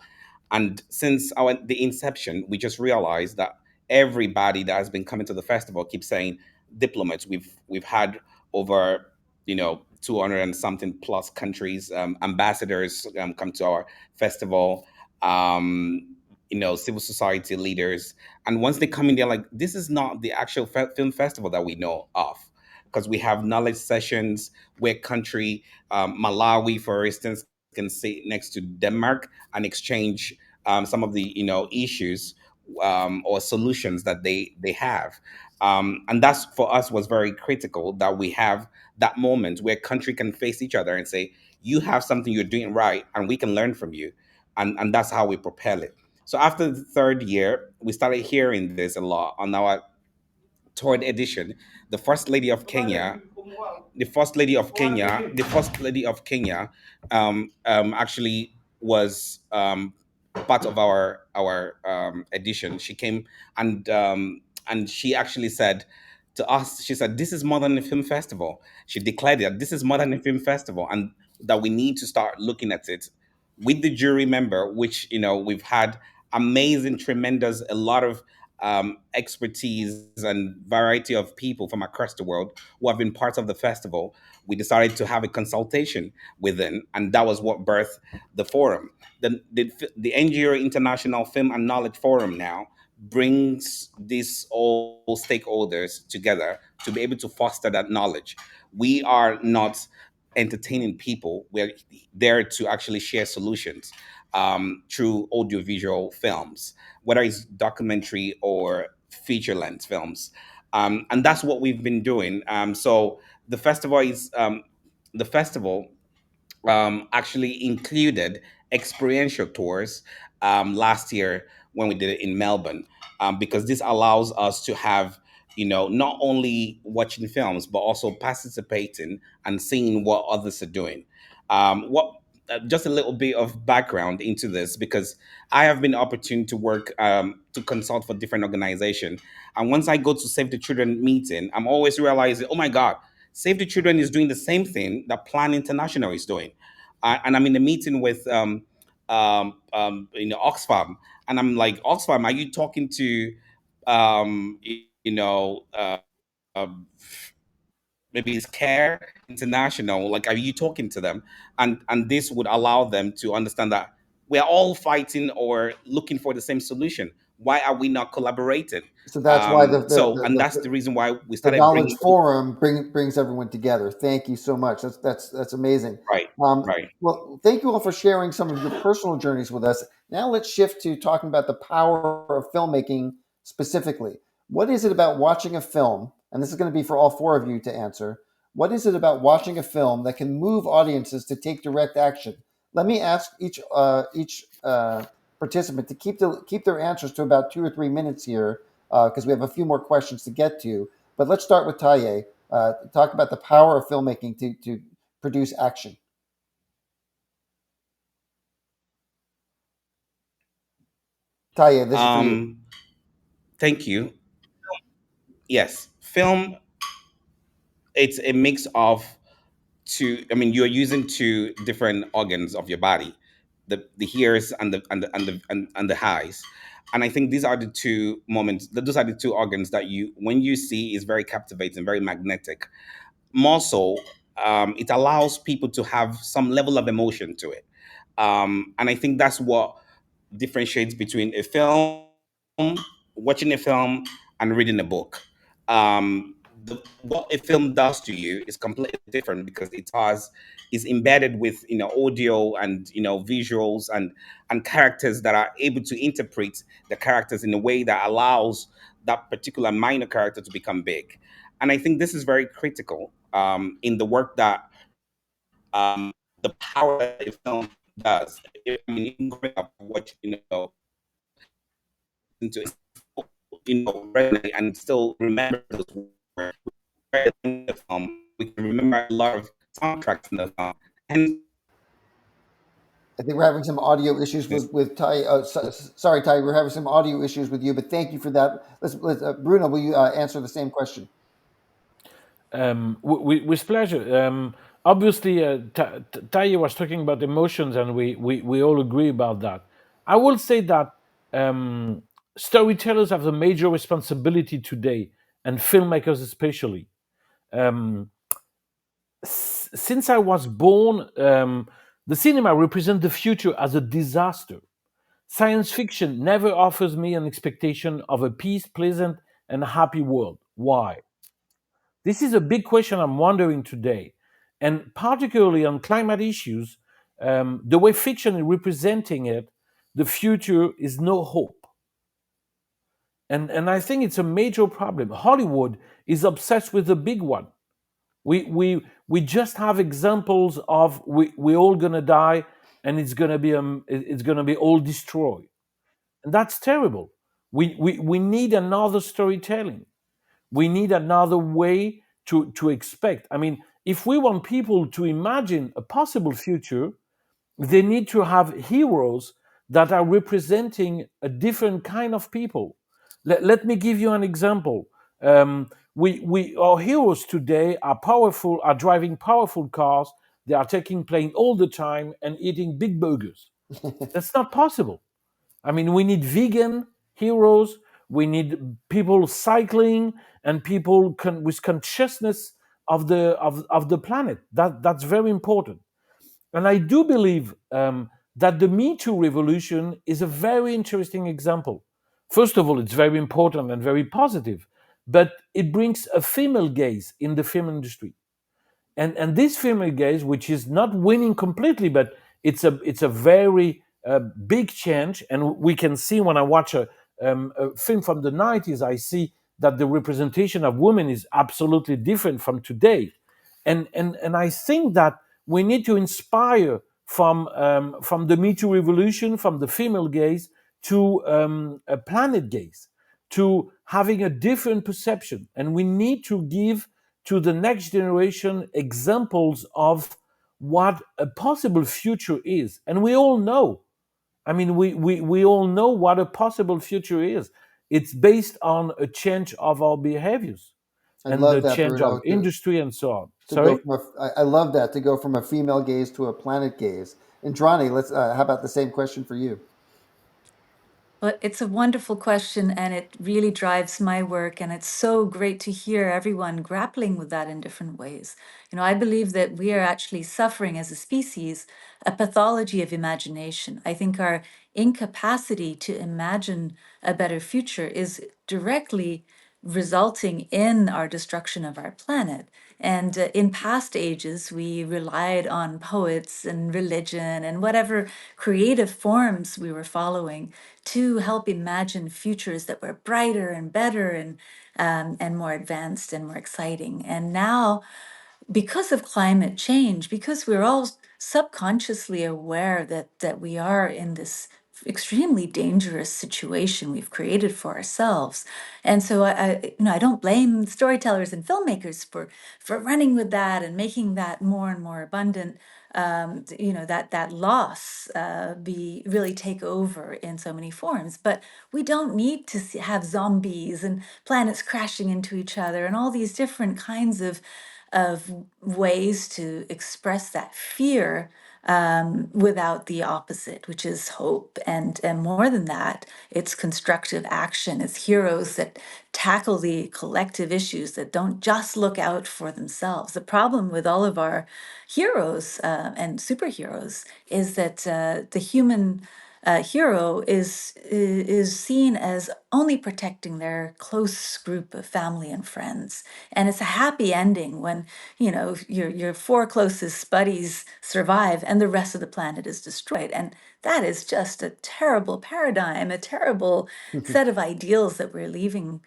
And since the inception, we just realized that everybody that has been coming to the festival keeps saying diplomats. We've had over 200 and something plus countries, ambassadors come to our festival, civil society leaders. And once they come in, they're like, this is not the actual film festival that we know of. Because we have knowledge sessions where Malawi, for instance, can sit next to Denmark and exchange some of the issues or solutions that they have. And that's, for us, was very critical, that we have that moment where country can face each other and say, you have something you're doing right and we can learn from you. And that's how we propel it. So after the third year, we started hearing this a lot. On our third edition, the first lady of Kenya, the first lady of Kenya, actually was part of our edition. She came and she actually said to us, she said, "This is more than a film festival." She declared that this is more than a film festival, and that we need to start looking at it with the jury member, which we've had amazing, tremendous, a lot of expertise and variety of people from across the world who have been part of the festival. We decided to have a consultation with them, and that was what birthed the forum. The NGO International Film and Knowledge Forum now brings these all stakeholders together to be able to foster that knowledge. We are not entertaining people. We're there to actually share solutions through audiovisual films, whether it's documentary or feature length films. And that's what we've been doing. So the festival is the festival actually included experiential tours last year when we did it in Melbourne, because this allows us to have, not only watching films but also participating and seeing what others are doing. What Just a little bit of background into this, because I have been opportune to work to consult for different organizations, and once I go to Save the Children meeting, I'm always realizing, oh my God, Save the Children is doing the same thing that Plan International is doing. And I'm in a meeting with Oxfam, and I'm like, Oxfam, are you talking to um, you know uh, maybe it's Care International? Like, are you talking to them? And this would allow them to understand that we're all fighting or looking for the same solution. Why are we not collaborating? So that's why And that's the reason why we the started knowledge bringing forum brings everyone together. Thank you so much. That's amazing. right, Um, right. well, thank you all for sharing some of your personal journeys with us. Now let's shift to talking about the power of filmmaking specifically. What is it about watching a film? And this is going to be for all four of you to answer. What is it about watching a film that can move audiences to take direct action? Let me ask each participant to keep their answers to about 2 or 3 minutes here, because we have a few more questions to get to. But let's start with Taye. Talk about the power of filmmaking to produce action. Taye, this is for you. Thank you. Yes, film. It's a mix of two. I mean, you're using two different organs of your body, the ears and the eyes. And I think these are the two moments. Those are the two organs that when you see, is very captivating, very magnetic. More so, it allows people to have some level of emotion to it. And I think that's what differentiates between a film, watching a film, and reading a book. What a film does to you is completely different, because is embedded with audio and visuals and characters that are able to interpret the characters in a way that allows that particular minor character to become big. And I think this is very critical in the work that the power that a film does. I mean, even growing up, watch into resonate and still remember those words. In the film, we can remember a lot of soundtracks in the film. And I think we're having some audio issues with Taye. Sorry, Taye, we're having some audio issues with you, but thank you for that. Bruno, will you answer the same question? With pleasure. Obviously, Taye was talking about emotions, and we all agree about that. I will say that storytellers have the major responsibility today, and filmmakers especially. Since I was born, the cinema represents the future as a disaster. Science fiction never offers me an expectation of a peace, pleasant, and happy world. Why? This is a big question I'm wondering today. And particularly on climate issues, the way fiction is representing it, the future is no hope. And I think it's a major problem. Hollywood is obsessed with the big one. We just have examples of we all gonna die, and it's gonna be all destroyed, and that's terrible. We need another storytelling. We need another way to expect. I mean, if we want people to imagine a possible future, they need to have heroes that are representing a different kind of people. Let me give you an example. Our heroes today are powerful, are driving powerful cars. They are taking plane all the time and eating big burgers. That's not possible. I mean, we need vegan heroes. We need people cycling and people with consciousness of the planet. That's very important. And I do believe that the Me Too revolution is a very interesting example. First of all, it's very important and very positive, but it brings a female gaze in the film industry. and this female gaze, which is not winning completely, but it's a very big change. And we can see when I watch a film from the 90s, I see that the representation of women is absolutely different from today. And I think that we need to inspire from the Me Too revolution, from the female gaze to a planet gaze, to having a different perception. And we need to give to the next generation examples of what a possible future is. And we all know, I mean, we all know what a possible future is. It's based on a change of our behaviors I and the love that, change Bruno. of industry and so on. To go Sorry? from I love that, to go from a female gaze to a planet gaze. Indrani, let's. How about the same question for you? Well, it's a wonderful question, and it really drives my work. And it's so great to hear everyone grappling with that in different ways. You know, I believe that we are actually suffering as a species a pathology of imagination. I think our incapacity to imagine a better future is directly resulting in our destruction of our planet. And in past ages, we relied on poets and religion and whatever creative forms we were following to help imagine futures that were brighter and better and more advanced and more exciting. And now, because of climate change, because we're all subconsciously aware that we are in this extremely dangerous situation we've created for ourselves. And so I don't blame storytellers and filmmakers for running with that and making that more and more abundant. That loss be really take over in so many forms. But we don't need to have zombies and planets crashing into each other and all these different kinds of ways to express that fear without the opposite, which is hope. And more than that, it's constructive action. It's heroes that tackle the collective issues, that don't just look out for themselves. The problem with all of our heroes and superheroes is that the human hero is seen as only protecting their close group of family and friends, and it's a happy ending when your four closest buddies survive and the rest of the planet is destroyed. And that is just a terrible paradigm, a terrible set of ideals that we're leaving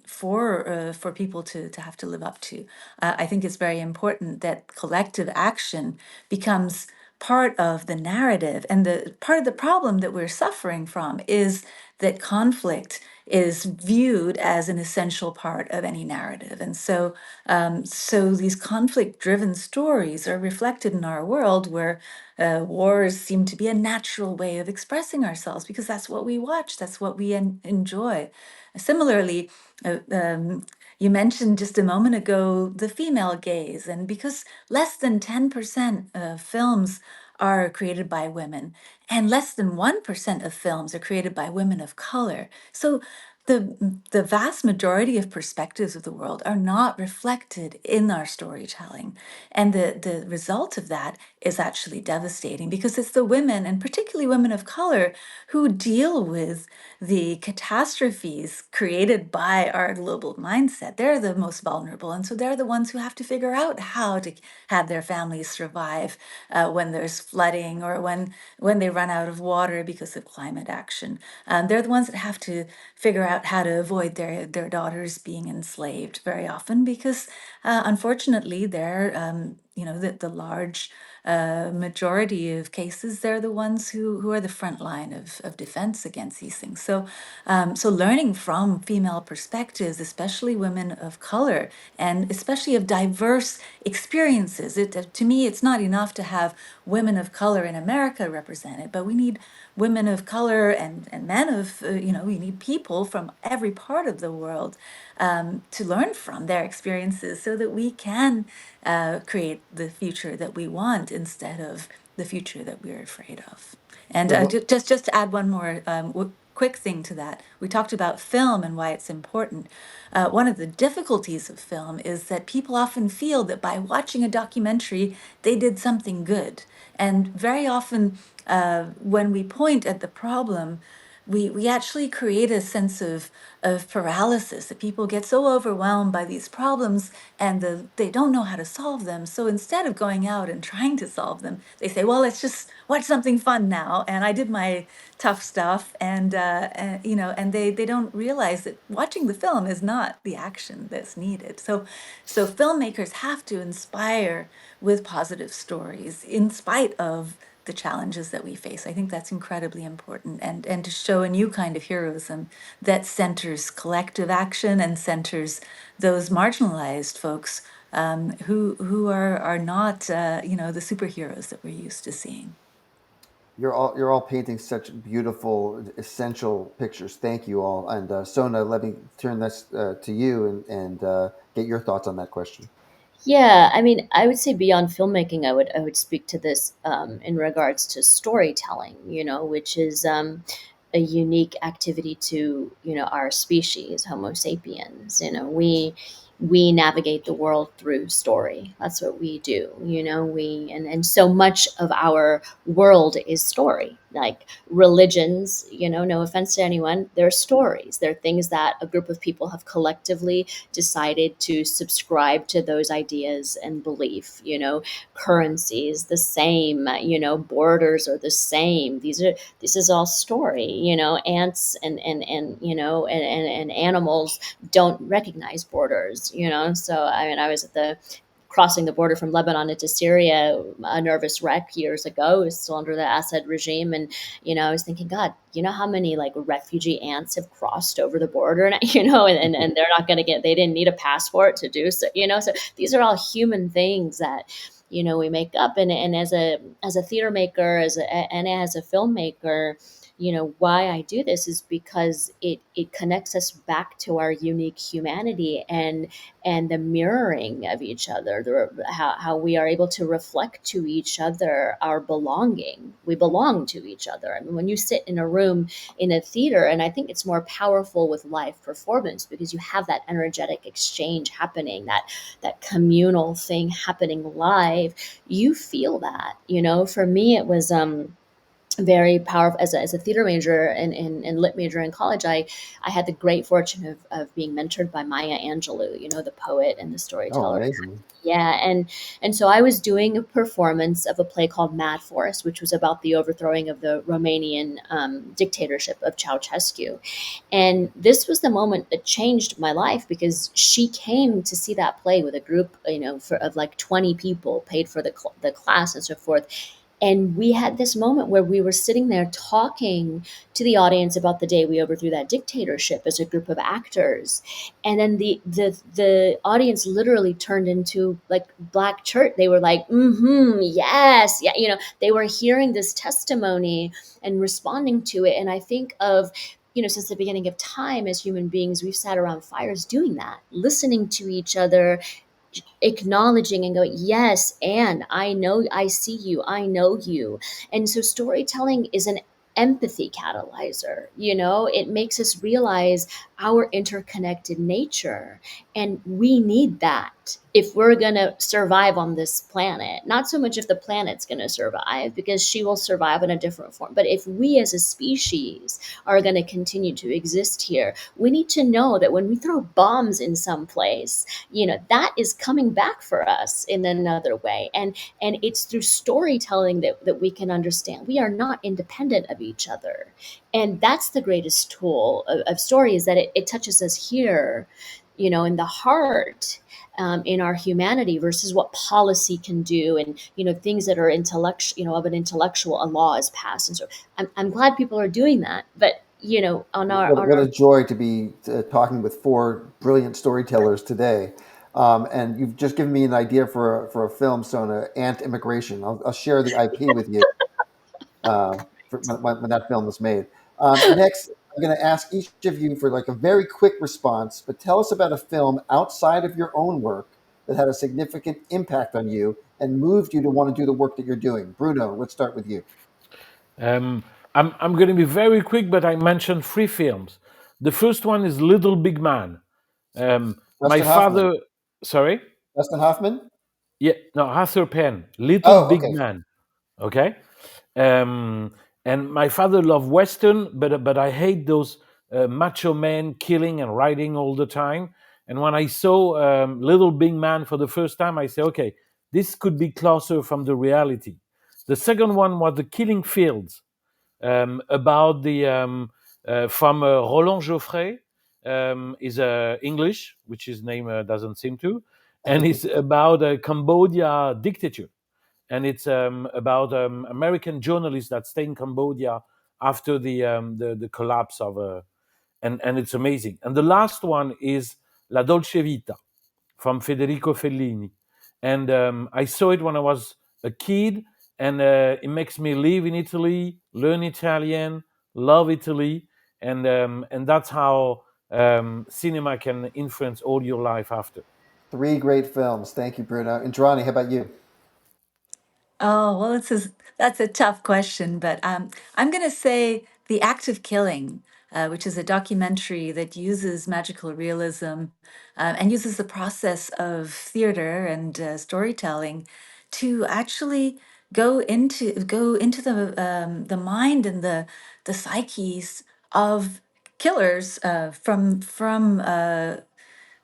for people to have to live up to. I think it's very important that collective action becomes part of the narrative. And the part of the problem that we're suffering from is that conflict is viewed as an essential part of any narrative. And so these conflict-driven stories are reflected in our world, where wars seem to be a natural way of expressing ourselves because that's what we watch, that's what we enjoy. Similarly, you mentioned just a moment ago the female gaze, and because less than 10% of films are created by women, and less than 1% of films are created by women of color. So the vast majority of perspectives of the world are not reflected in our storytelling. And the result of that is actually devastating, because it's the women, and particularly women of color, who deal with the catastrophes created by our global mindset. They're the most vulnerable. And so they're the ones who have to figure out how to have their families survive when there's flooding, or when they run out of water because of climate action. They're the ones that have to figure out how to avoid their daughters being enslaved very often, because unfortunately they're the large majority of cases, they're the ones who are the front line of defense against these things. So learning from female perspectives, especially women of color, and especially of diverse experiences. To me, it's not enough to have women of color in America represented, but we need women of color and men of, we need people from every part of the world to learn from their experiences so that we can create the future that we want instead of the future that we're afraid of. And just to add one more quick thing to that, we talked about film and why it's important. One of the difficulties of film is that people often feel that by watching a documentary, they did something good. And very often, when we point at the problem, we actually create a sense of paralysis, that people get so overwhelmed by these problems and they don't know how to solve them. So instead of going out and trying to solve them, they say, well, let's just watch something fun now. And I did my tough stuff. And you know, and they don't realize that watching the film is not the action that's needed. So filmmakers have to inspire with positive stories in spite of the challenges that we face. I think that's incredibly important, and to show a new kind of heroism that centers collective action and centers those marginalized folks, who are not you know, the superheroes that we're used to seeing. You're all painting such beautiful, essential pictures. Thank you all. And Sona, let me turn this to you and get your thoughts on that question. Yeah, I mean, I would say beyond filmmaking, I would speak to this in regards to storytelling, which is a unique activity to our species, Homo sapiens. We navigate the world through story. That's what we do. And so much of our world is story. Like religions, no offense to anyone, they're stories. They're things that a group of people have collectively decided to subscribe to those ideas and belief. Currencies the same, borders are the same. This is all story. Ants and animals don't recognize borders. So I mean, I was at the crossing the border from Lebanon into Syria, a nervous wreck years ago. It was still under the Assad regime. And, I was thinking, God, how many like refugee ants have crossed over the border and, and they're not going to they didn't need a passport to do so, so these are all human things that, we make up. And as a theater maker, and as a filmmaker, why I do this is because it connects us back to our unique humanity and the mirroring of each other, how we are able to reflect to each other our belonging. We belong to each other. I mean, when you sit in a room in a theater, and I think it's more powerful with live performance because you have that energetic exchange happening, that communal thing happening live. You feel that, for me, it was, very powerful as a theater major and lit major in college. I had the great fortune of being mentored by Maya Angelou, the poet and the Oh, storyteller. amazing. Yeah, and so I was doing a performance of a play called Mad Forest, which was about the overthrowing of the Romanian dictatorship of Ceausescu. And this was the moment that changed my life because she came to see that play with a group, of like 20 people, paid for the class and so forth. And we had this moment where we were sitting there talking to the audience about the day we overthrew that dictatorship as a group of actors. And then the audience literally turned into like black church. They were like, yes, yeah, they were hearing this testimony and responding to it. And I think of, since the beginning of time as human beings, we've sat around fires doing that, listening to each other, acknowledging and going, yes, and I know, I see you, I know you. And so storytelling is an empathy catalyzer. It makes us realize our interconnected nature, and we need that if we're going to survive on this planet. Not so much if the planet's going to survive, because she will survive in a different form, but if we as a species are going to continue to exist here, we need to know that when we throw bombs in some place, that is coming back for us in another way. And it's through storytelling that we can understand we are not independent of each other. And that's the greatest tool of story, is that it touches us here, in the heart, in our humanity, versus what policy can do, and things that are intellectual, of an intellectual, a law is passed. And so I'm glad people are doing that. But What a joy to be talking with four brilliant storytellers today. And you've just given me an idea for a film, Sona, Ant Immigration. I'll share the IP with you when that film is made. Next, I'm going to ask each of you for like a very quick response, but tell us about a film outside of your own work that had a significant impact on you and moved you to want to do the work that you're doing. Bruno, let's start with you. I'm going to be very quick, but I mentioned three films. The first one is Little Big Man. My Dustin Hoffman. father, sorry, Dustin Hoffman? yeah, no, Arthur Penn, Little Oh, Big okay. Man. Okay, um, And my father loved Western, but I hate those macho men killing and riding all the time. And when I saw Little Big Man for the first time, I said, okay, this could be closer from the reality. The second one was The Killing Fields, about the from Roland Joffre, is English, which his name doesn't seem to, and it's about a Cambodia dictature, and it's about American journalists that stay in Cambodia after the collapse of and it's amazing. And the last one is La Dolce Vita from Federico Fellini, and I saw it when I was a kid, and it makes me live in Italy, learn Italian, love Italy, and that's how cinema can influence all your life after. Three great films. Thank you, Bruno. Indrani, how about you? Oh, well, that's a tough question, but I'm going to say The Act of Killing, which is a documentary that uses magical realism and uses the process of theater and storytelling to actually go into the mind and the psyches of killers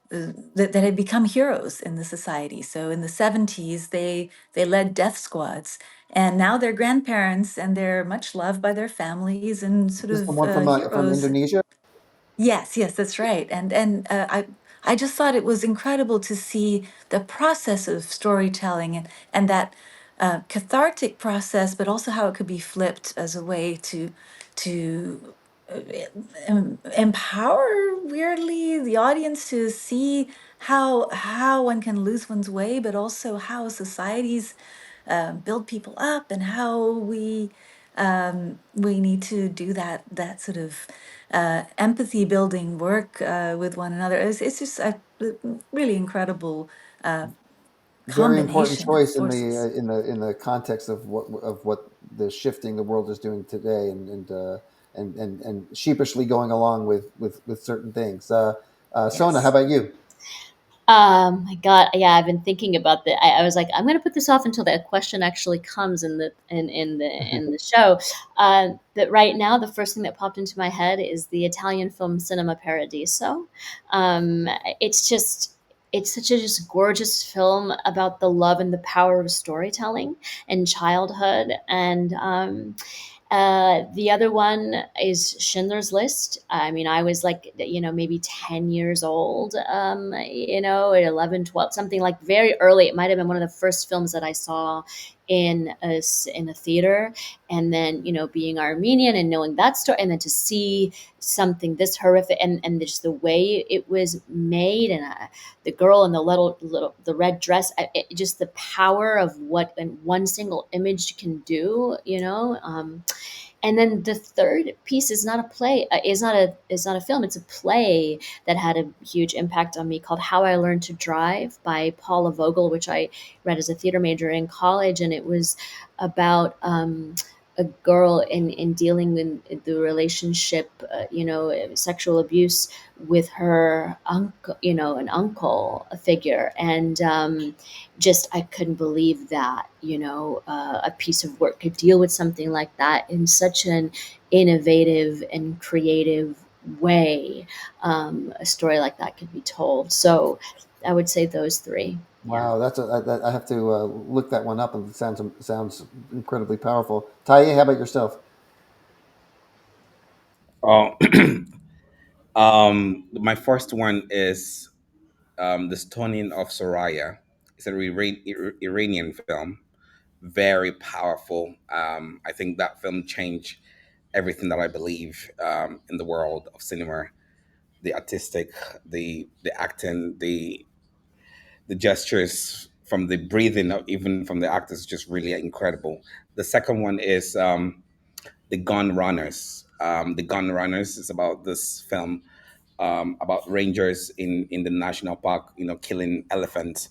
that had become heroes in the society. So in the 70s, they led death squads, and now they're grandparents and they're much loved by their families and Is sort this the of one from heroes. Indonesia? Yes, yes, that's right. And I just thought it was incredible to see the process of storytelling and that cathartic process, but also how it could be flipped as a way to empower weirdly the audience to see how one can lose one's way, but also how societies build people up and how we need to do that sort of empathy building work with one another. It's just a really incredible Very important combination of choice in forces. the context of what the shifting the world is doing today, and sheepishly going along with certain things. Sona, how Yes. about you? My God, yeah, I've been thinking about that. I was like, I'm going to put this off until that question actually comes in the show. But right now, the first thing that popped into my head is the Italian film Cinema Paradiso. Um, it's just. It's such a just gorgeous film about the love and the power of storytelling and childhood. And the other one is Schindler's List. I mean, I was like, maybe 10 years old, at 11, 12, something like very early. It might have been one of the first films that I saw in a theater. And then, being Armenian and knowing that story, and then to see something this horrific and just the way it was made, and the girl in the little the red dress, just the power of what one single image can do, and then the third piece is not a play, is not a film. It's a play that had a huge impact on me called How I Learned to Drive by Paula Vogel, which I read as a theater major in college, and it was about a girl in dealing with the relationship, sexual abuse with her uncle, an uncle figure, and just I couldn't believe that a piece of work could deal with something like that in such an innovative and creative way. A story like that could be told. So I would say those three. Yeah. Wow, I have to look that one up, and it sounds incredibly powerful. Taye, how about yourself? Uh, my first one is The Stoning of Soraya. It's an Iranian film, very powerful. I think that film changed everything that I believe in the world of cinema. The artistic, the acting, the gestures from the breathing, even from the actors, just really incredible. The second one is The Gun Runners. The Gun Runners is about this film about rangers in the national park, killing elephants.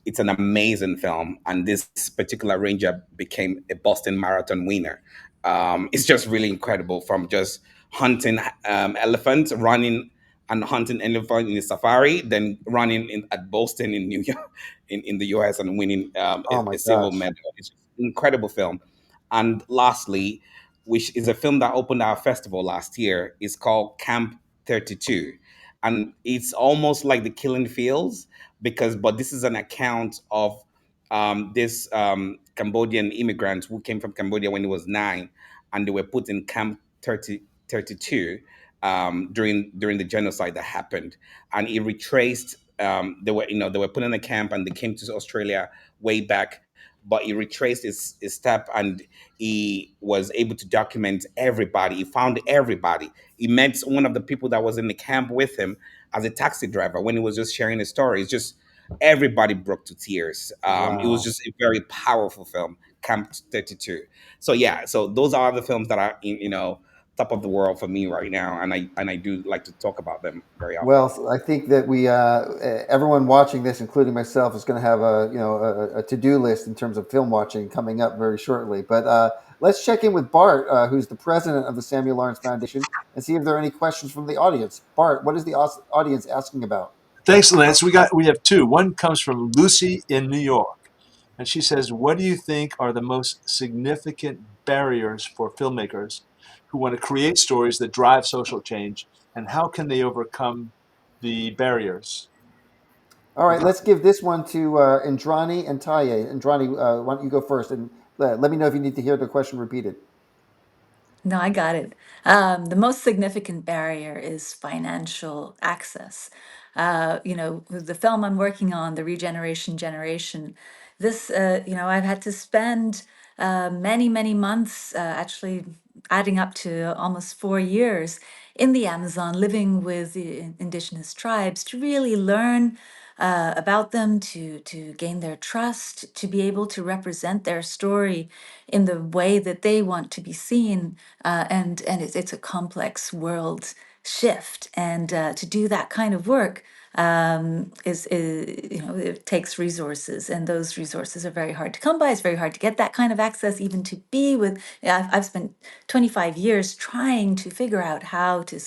It's an amazing film, and this particular ranger became a Boston Marathon winner. It's just really incredible, from just hunting elephants, running and hunting elephant in a safari, then running at Boston in New York, in the US, and winning Oh my a silver gosh. medal. It's an incredible film. And lastly, which is a film that opened our festival last year. It's called Camp 32. And it's almost like The Killing Fields, but this is an account of this Cambodian immigrant who came from Cambodia when he was 9, and they were put in Camp 32 during the genocide that happened. And he retraced. They were put in a camp and they came to Australia way back, but he retraced his step, and he was able to document everybody. He found everybody. He met one of the people that was in the camp with him as a taxi driver when he was just sharing his story. It's just everybody broke to tears. It was Wow. just a very powerful film, Camp 32. So yeah, so those are the films that are top of the world for me right now, and I do like to talk about them very often. Well, I think that everyone watching this, including myself, is going to have a to-do list in terms of film watching coming up very shortly. But let's check in with Bart, who's the president of the Samuel Lawrence Foundation, and see if there are any questions from the audience. Bart, what is the audience asking about? Thanks, Lance. We have two. One comes from Lucy in New York, and she says, "What do you think are the most significant barriers for filmmakers who want to create stories that drive social change, and how can they overcome the barriers?" All right, let's give this one to Indrani and Taye. Indrani, why don't you go first, and let me know if you need to hear the question repeated. No, I got it. The most significant barrier is financial access. The film I'm working on, The Regeneration Generation, I've had to spend many, many months, actually adding up to almost 4 years in the Amazon, living with the indigenous tribes to really learn about them, to gain their trust, to be able to represent their story in the way that they want to be seen, and it's a complex world shift, and to do that kind of work it takes resources, and those resources are very hard to come by. It's very hard to get that kind of access, even to be with. I've spent 25 years trying to figure out how to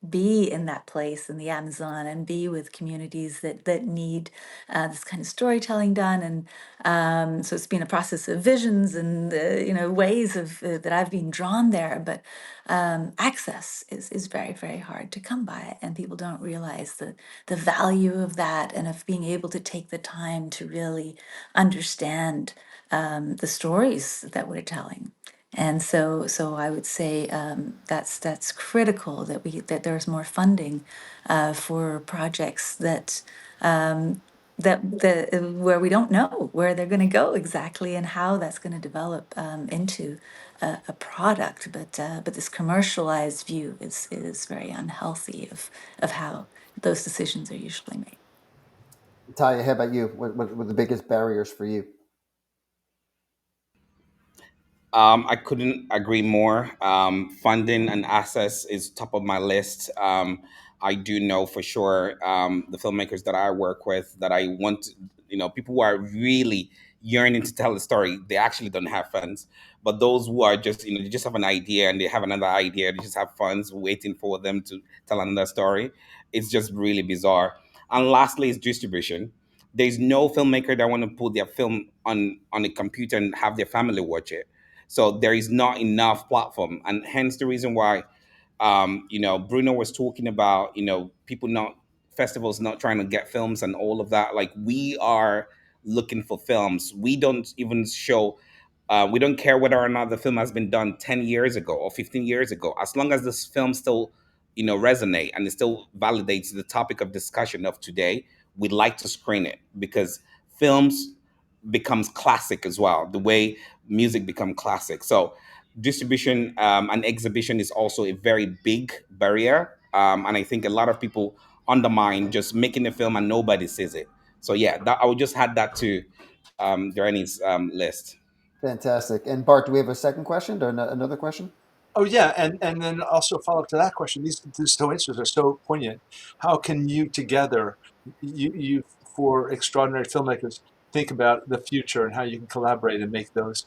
be in that place in the Amazon and be with communities that need this kind of storytelling done. And so it's been a process of visions and ways of that I've been drawn there. But access is very, very hard to come by, and people don't realize the value of that, and of being able to take the time to really understand the stories that we're telling. And so I would say that's critical, that there's more funding for projects where we don't know where they're going to go exactly, and how that's going to develop into a product. But this commercialized view is very unhealthy of how those decisions are usually made. Taye, how about you? What were the biggest barriers for you? I couldn't agree more. Funding and access is top of my list. I do know for sure the filmmakers that I work with that I want, people who are really yearning to tell a story, they actually don't have funds. But those who are just, they just have an idea and they have another idea, they just have funds waiting for them to tell another story. It's just really bizarre. And lastly, is distribution. There's no filmmaker that want to put their film on a computer and have their family watch it, so there is not enough platform, and hence the reason why, Bruno was talking about, people not festivals not trying to get films and all of that. Like, we are looking for films. We don't even show. We don't care whether or not the film has been done 10 years ago or 15 years ago. As long as this film still, resonate and it still validates the topic of discussion of today, we'd like to screen it, because films becomes classic as well, the way music become classic. So distribution and exhibition is also a very big barrier, and I think a lot of people undermine just making a film and nobody sees it. So yeah, that I would just add that to Journey's list. Fantastic. And Bart, do we have a second question or another question? Oh yeah, and then also follow up to that question. These two answers are so poignant. How can you together, you for extraordinary filmmakers, think about the future and how you can collaborate and make those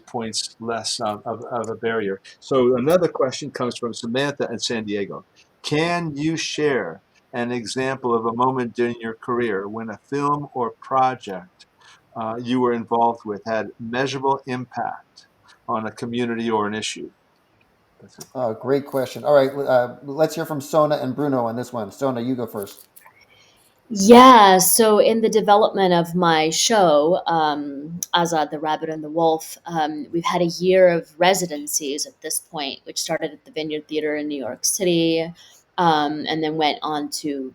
points less of a barrier? So another question comes from Samantha in San Diego. Can you share an example of a moment during your career when a film or project you were involved with had measurable impact on a community or an issue? That's it. Great question. All right, let's hear from Sona and Bruno on this one. Sona, you go first. Yeah, so in the development of my show, Azad, the Rabbit and the Wolf, we've had a year of residencies at this point, which started at the Vineyard Theater in New York City, and then went on to,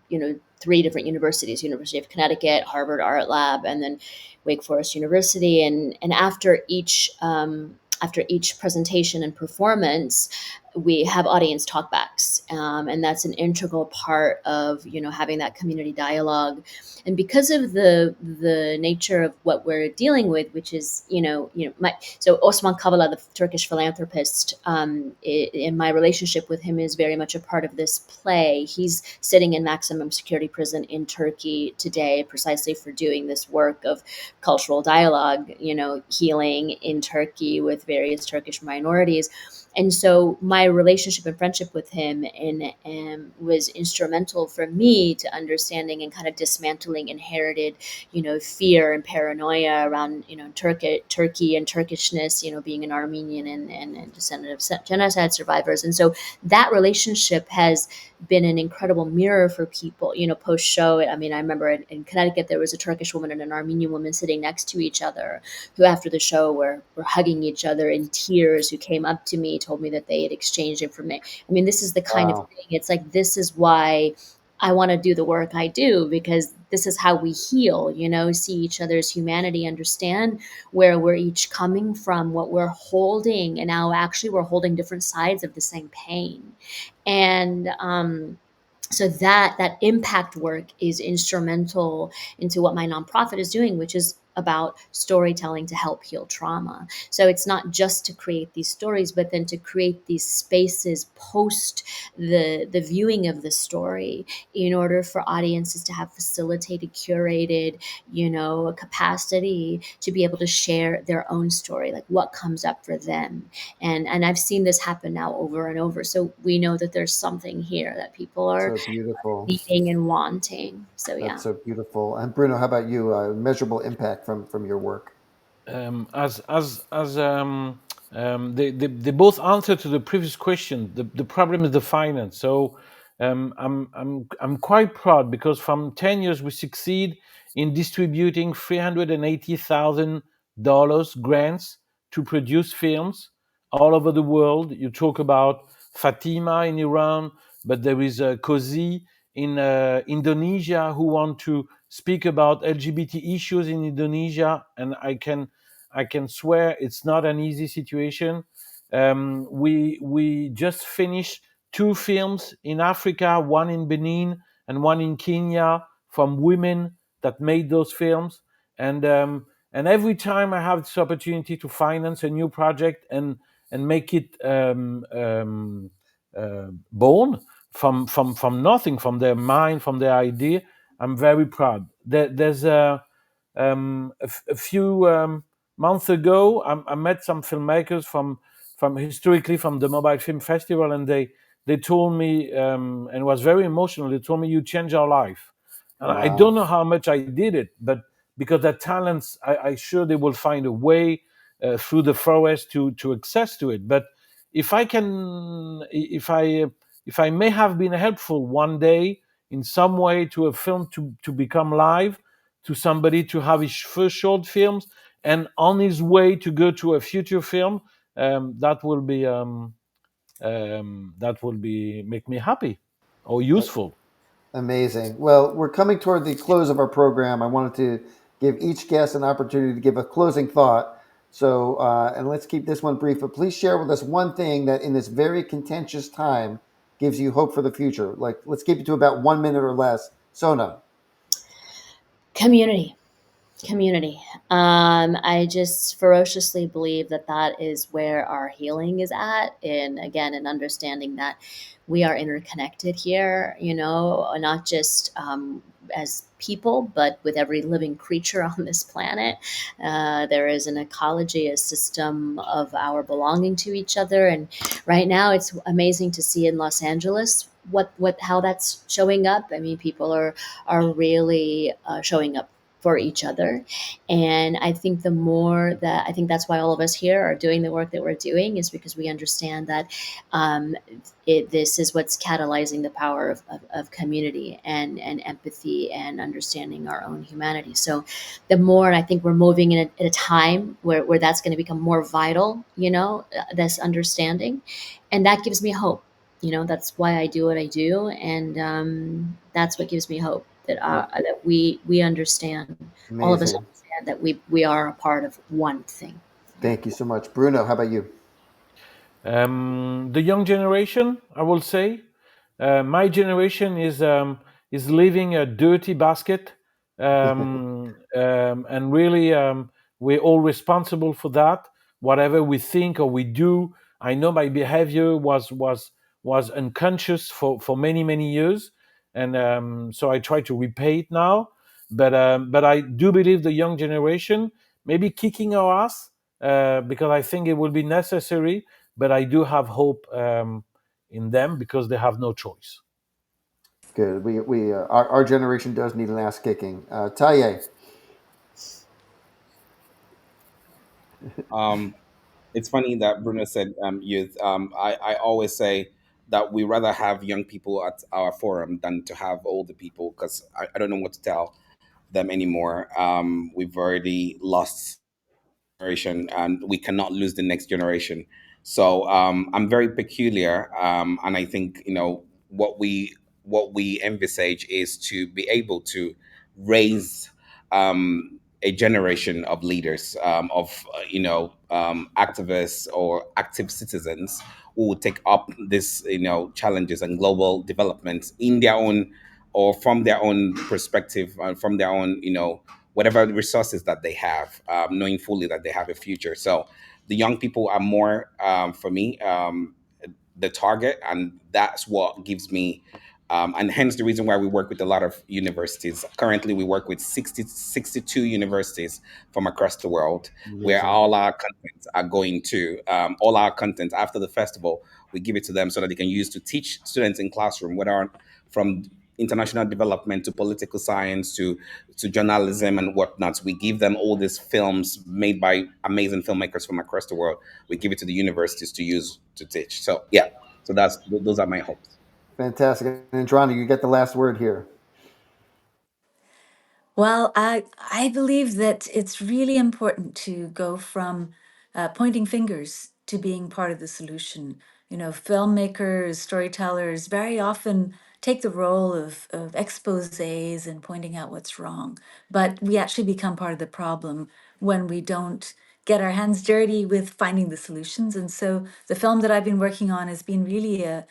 3 different universities: University of Connecticut, Harvard Art Lab, and then Wake Forest University. And after each presentation and performance, we have audience talkbacks, and that's an integral part of having that community dialogue. And because of the nature of what we're dealing with, which is so Osman Kavala, the Turkish philanthropist, in my relationship with him is very much a part of this play. He's sitting in maximum security prison in Turkey today, precisely for doing this work of cultural dialogue, healing in Turkey with various Turkish minorities. And so my relationship and friendship with him was instrumental for me to understanding and kind of dismantling inherited, fear and paranoia around, Turkey and Turkishness, being an Armenian and descendant of genocide survivors. And so that relationship has been an incredible mirror for people, post show. I mean, I remember in Connecticut, there was a Turkish woman and an Armenian woman sitting next to each other who after the show were hugging each other in tears, who came up to me, told me that they had exchanged information. I mean, this is the kind of thing. It's like, this is why I want to do the work I do, because this is how we heal, see each other's humanity, understand where we're each coming from, what we're holding. And now actually we're holding different sides of the same pain. And so that impact work is instrumental into what my nonprofit is doing, which is about storytelling to help heal trauma. So it's not just to create these stories, but then to create these spaces post the viewing of the story in order for audiences to have facilitated, curated, capacity to be able to share their own story, like what comes up for them. And I've seen this happen now over and over. So we know that there's something here that people are So beautiful. needing and wanting. So yeah. That's so beautiful. And Bruno, how about you? Measurable impact from your work. They both answer to the previous question. The problem is the finance. So I'm quite proud because from 10 years we succeed in distributing $380,000 grants to produce films all over the world. You talk about Fatima in Iran, but there is Kozi in Indonesia who want to speak about LGBT issues in Indonesia, and I can swear it's not an easy situation. We just finished 2 films in Africa, one in Benin and one in Kenya, from women that made those films. And every time I have this opportunity to finance a new project and make it born from nothing, from their mind, from their idea, I'm very proud. There's a few months ago, I met some filmmakers from historically from the Mobile Film Festival, and they told me, and it was very emotional. They told me, "You changed our life." And Wow. I don't know how much I did it, but because their talents, I sure they will find a way through the forest to access to it. But if I may have been helpful one day in some way to a film to become live, to somebody to have his first short films, and on his way to go to a future film, that will be make me happy or useful. Amazing. Well, we're coming toward the close of our program. I wanted to give each guest an opportunity to give a closing thought. So, and let's keep this one brief, but please share with us one thing that in this very contentious time gives you hope for the future. Like, let's keep it to about 1 minute or less. Sona. Community. I just ferociously believe that is where our healing is at. And again, in understanding that we are interconnected here, not just as people, but with every living creature on this planet. There is an ecology, a system of our belonging to each other. And right now it's amazing to see in Los Angeles how that's showing up. I mean, people are really showing up for each other. And I think I think that's why all of us here are doing the work that we're doing, is because we understand that this is what's catalyzing the power of community and empathy and understanding our own humanity. So the more, I think we're moving in at a time where that's going to become more vital, this understanding. And that gives me hope. That's why I do what I do. And that's what gives me hope, that we understand, all of us Amazing. understand that we are a part of one thing. Thank you so much. Bruno, how about you? The young generation, I will say, my generation is leaving a dirty basket, and really, we're all responsible for that. Whatever we think or we do, I know my behavior was unconscious for many years, and so I try to repay it now. But I do believe the young generation maybe kicking our ass, because I think it will be necessary, but I do have hope in them because they have no choice. Good. Our generation does need an ass kicking. Taye. It's funny that Bruno said youth. I always say that we rather have young people at our forum than to have older people, because I don't know what to tell them anymore. We've already lost generation, and we cannot lose the next generation. So I'm very peculiar, and I think what we envisage is to be able to raise a generation of leaders, of activists or active citizens who will take up this challenges and global developments in their own, or from their own perspective, from their own whatever resources that they have, knowing fully that they have a future. So the young people are more, for me, the target, and that's what gives me, and hence the reason why we work with a lot of universities. Currently, we work with 62 universities from across the world, where Amazing. all our contents are going to. All our content after the festival, we give it to them so that they can use to teach students in classroom, whether from international development to political science to journalism and whatnot. We give them all these films made by amazing filmmakers from across the world. We give it to the universities to use to teach. So yeah, so those are my hopes. Fantastic. And Indrani, you get the last word here. Well, I believe that it's really important to go from pointing fingers to being part of the solution. Filmmakers, storytellers very often take the role of exposés and pointing out what's wrong, but we actually become part of the problem when we don't get our hands dirty with finding the solutions. And so the film that I've been working on has been really a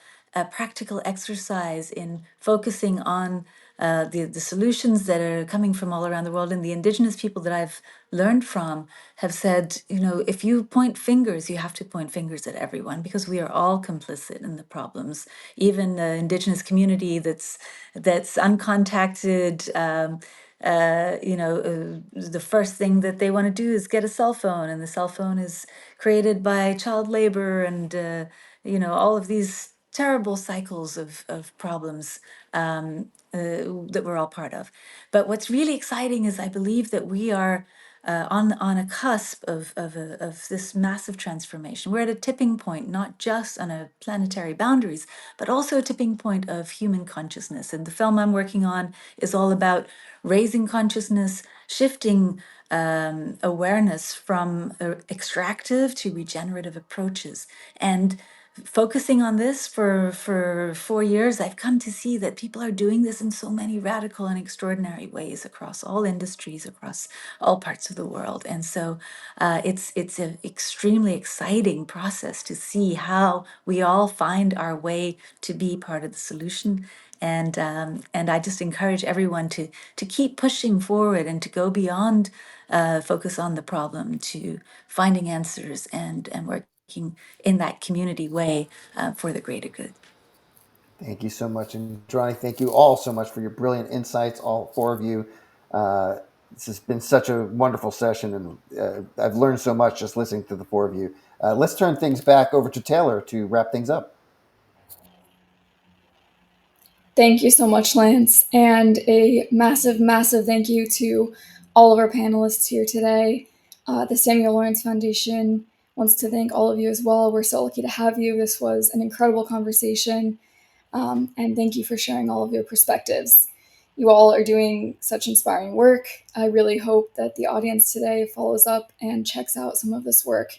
practical exercise in focusing on the solutions that are coming from all around the world. And the indigenous people that I've learned from have said, if you point fingers, you have to point fingers at everyone, because we are all complicit in the problems. Even the indigenous community that's uncontacted. The first thing that they want to do is get a cell phone, and the cell phone is created by child labor and all of these terrible cycles of problems that we're all part of. But what's really exciting is I believe that we are on a cusp of this massive transformation. We're at a tipping point, not just on a planetary boundaries, but also a tipping point of human consciousness. And the film I'm working on is all about raising consciousness, shifting awareness from extractive to regenerative approaches. And focusing on this for 4 years, I've come to see that people are doing this in so many radical and extraordinary ways across all industries, across all parts of the world. And so it's an extremely exciting process to see how we all find our way to be part of the solution. And I just encourage everyone to keep pushing forward and to go beyond focus on the problem to finding answers and working in that community way for the greater good. Thank you so much. And Indrani, thank you all so much for your brilliant insights, all four of you. This has been such a wonderful session, and I've learned so much just listening to the four of you. Let's turn things back over to Taylor to wrap things up. Thank you so much, Lance. And a massive, massive thank you to all of our panelists here today. The Samuel Lawrence Foundation wants to thank all of you as well. We're so lucky to have you. This was an incredible conversation, and thank you for sharing all of your perspectives. You all are doing such inspiring work. I really hope that the audience today follows up and checks out some of this work.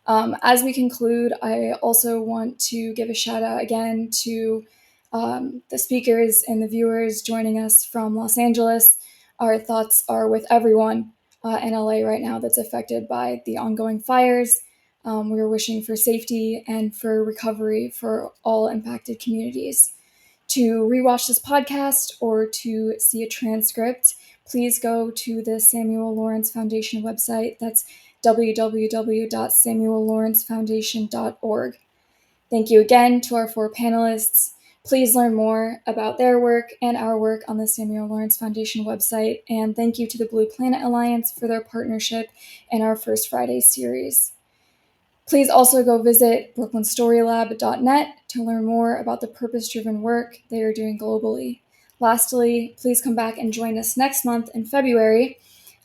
As we conclude, I also want to give a shout out again to the speakers and the viewers joining us from Los Angeles. Our thoughts are with everyone in LA right now that's affected by the ongoing fires. We're wishing for safety and for recovery for all impacted communities. To rewatch this podcast or to see a transcript, please go to the Samuel Lawrence Foundation website. That's www.samuellawrencefoundation.org. Thank you again to our 4 panelists. Please learn more about their work and our work on the Samuel Lawrence Foundation website. And thank you to the Blue Planet Alliance for their partnership in our First Friday series. Please also go visit brooklynstorylab.net to learn more about the purpose-driven work they are doing globally. Lastly, please come back and join us next month in February.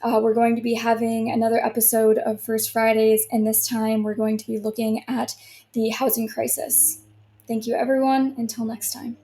We're going to be having another episode of First Fridays, and this time we're going to be looking at the housing crisis. Thank you, everyone. Until next time.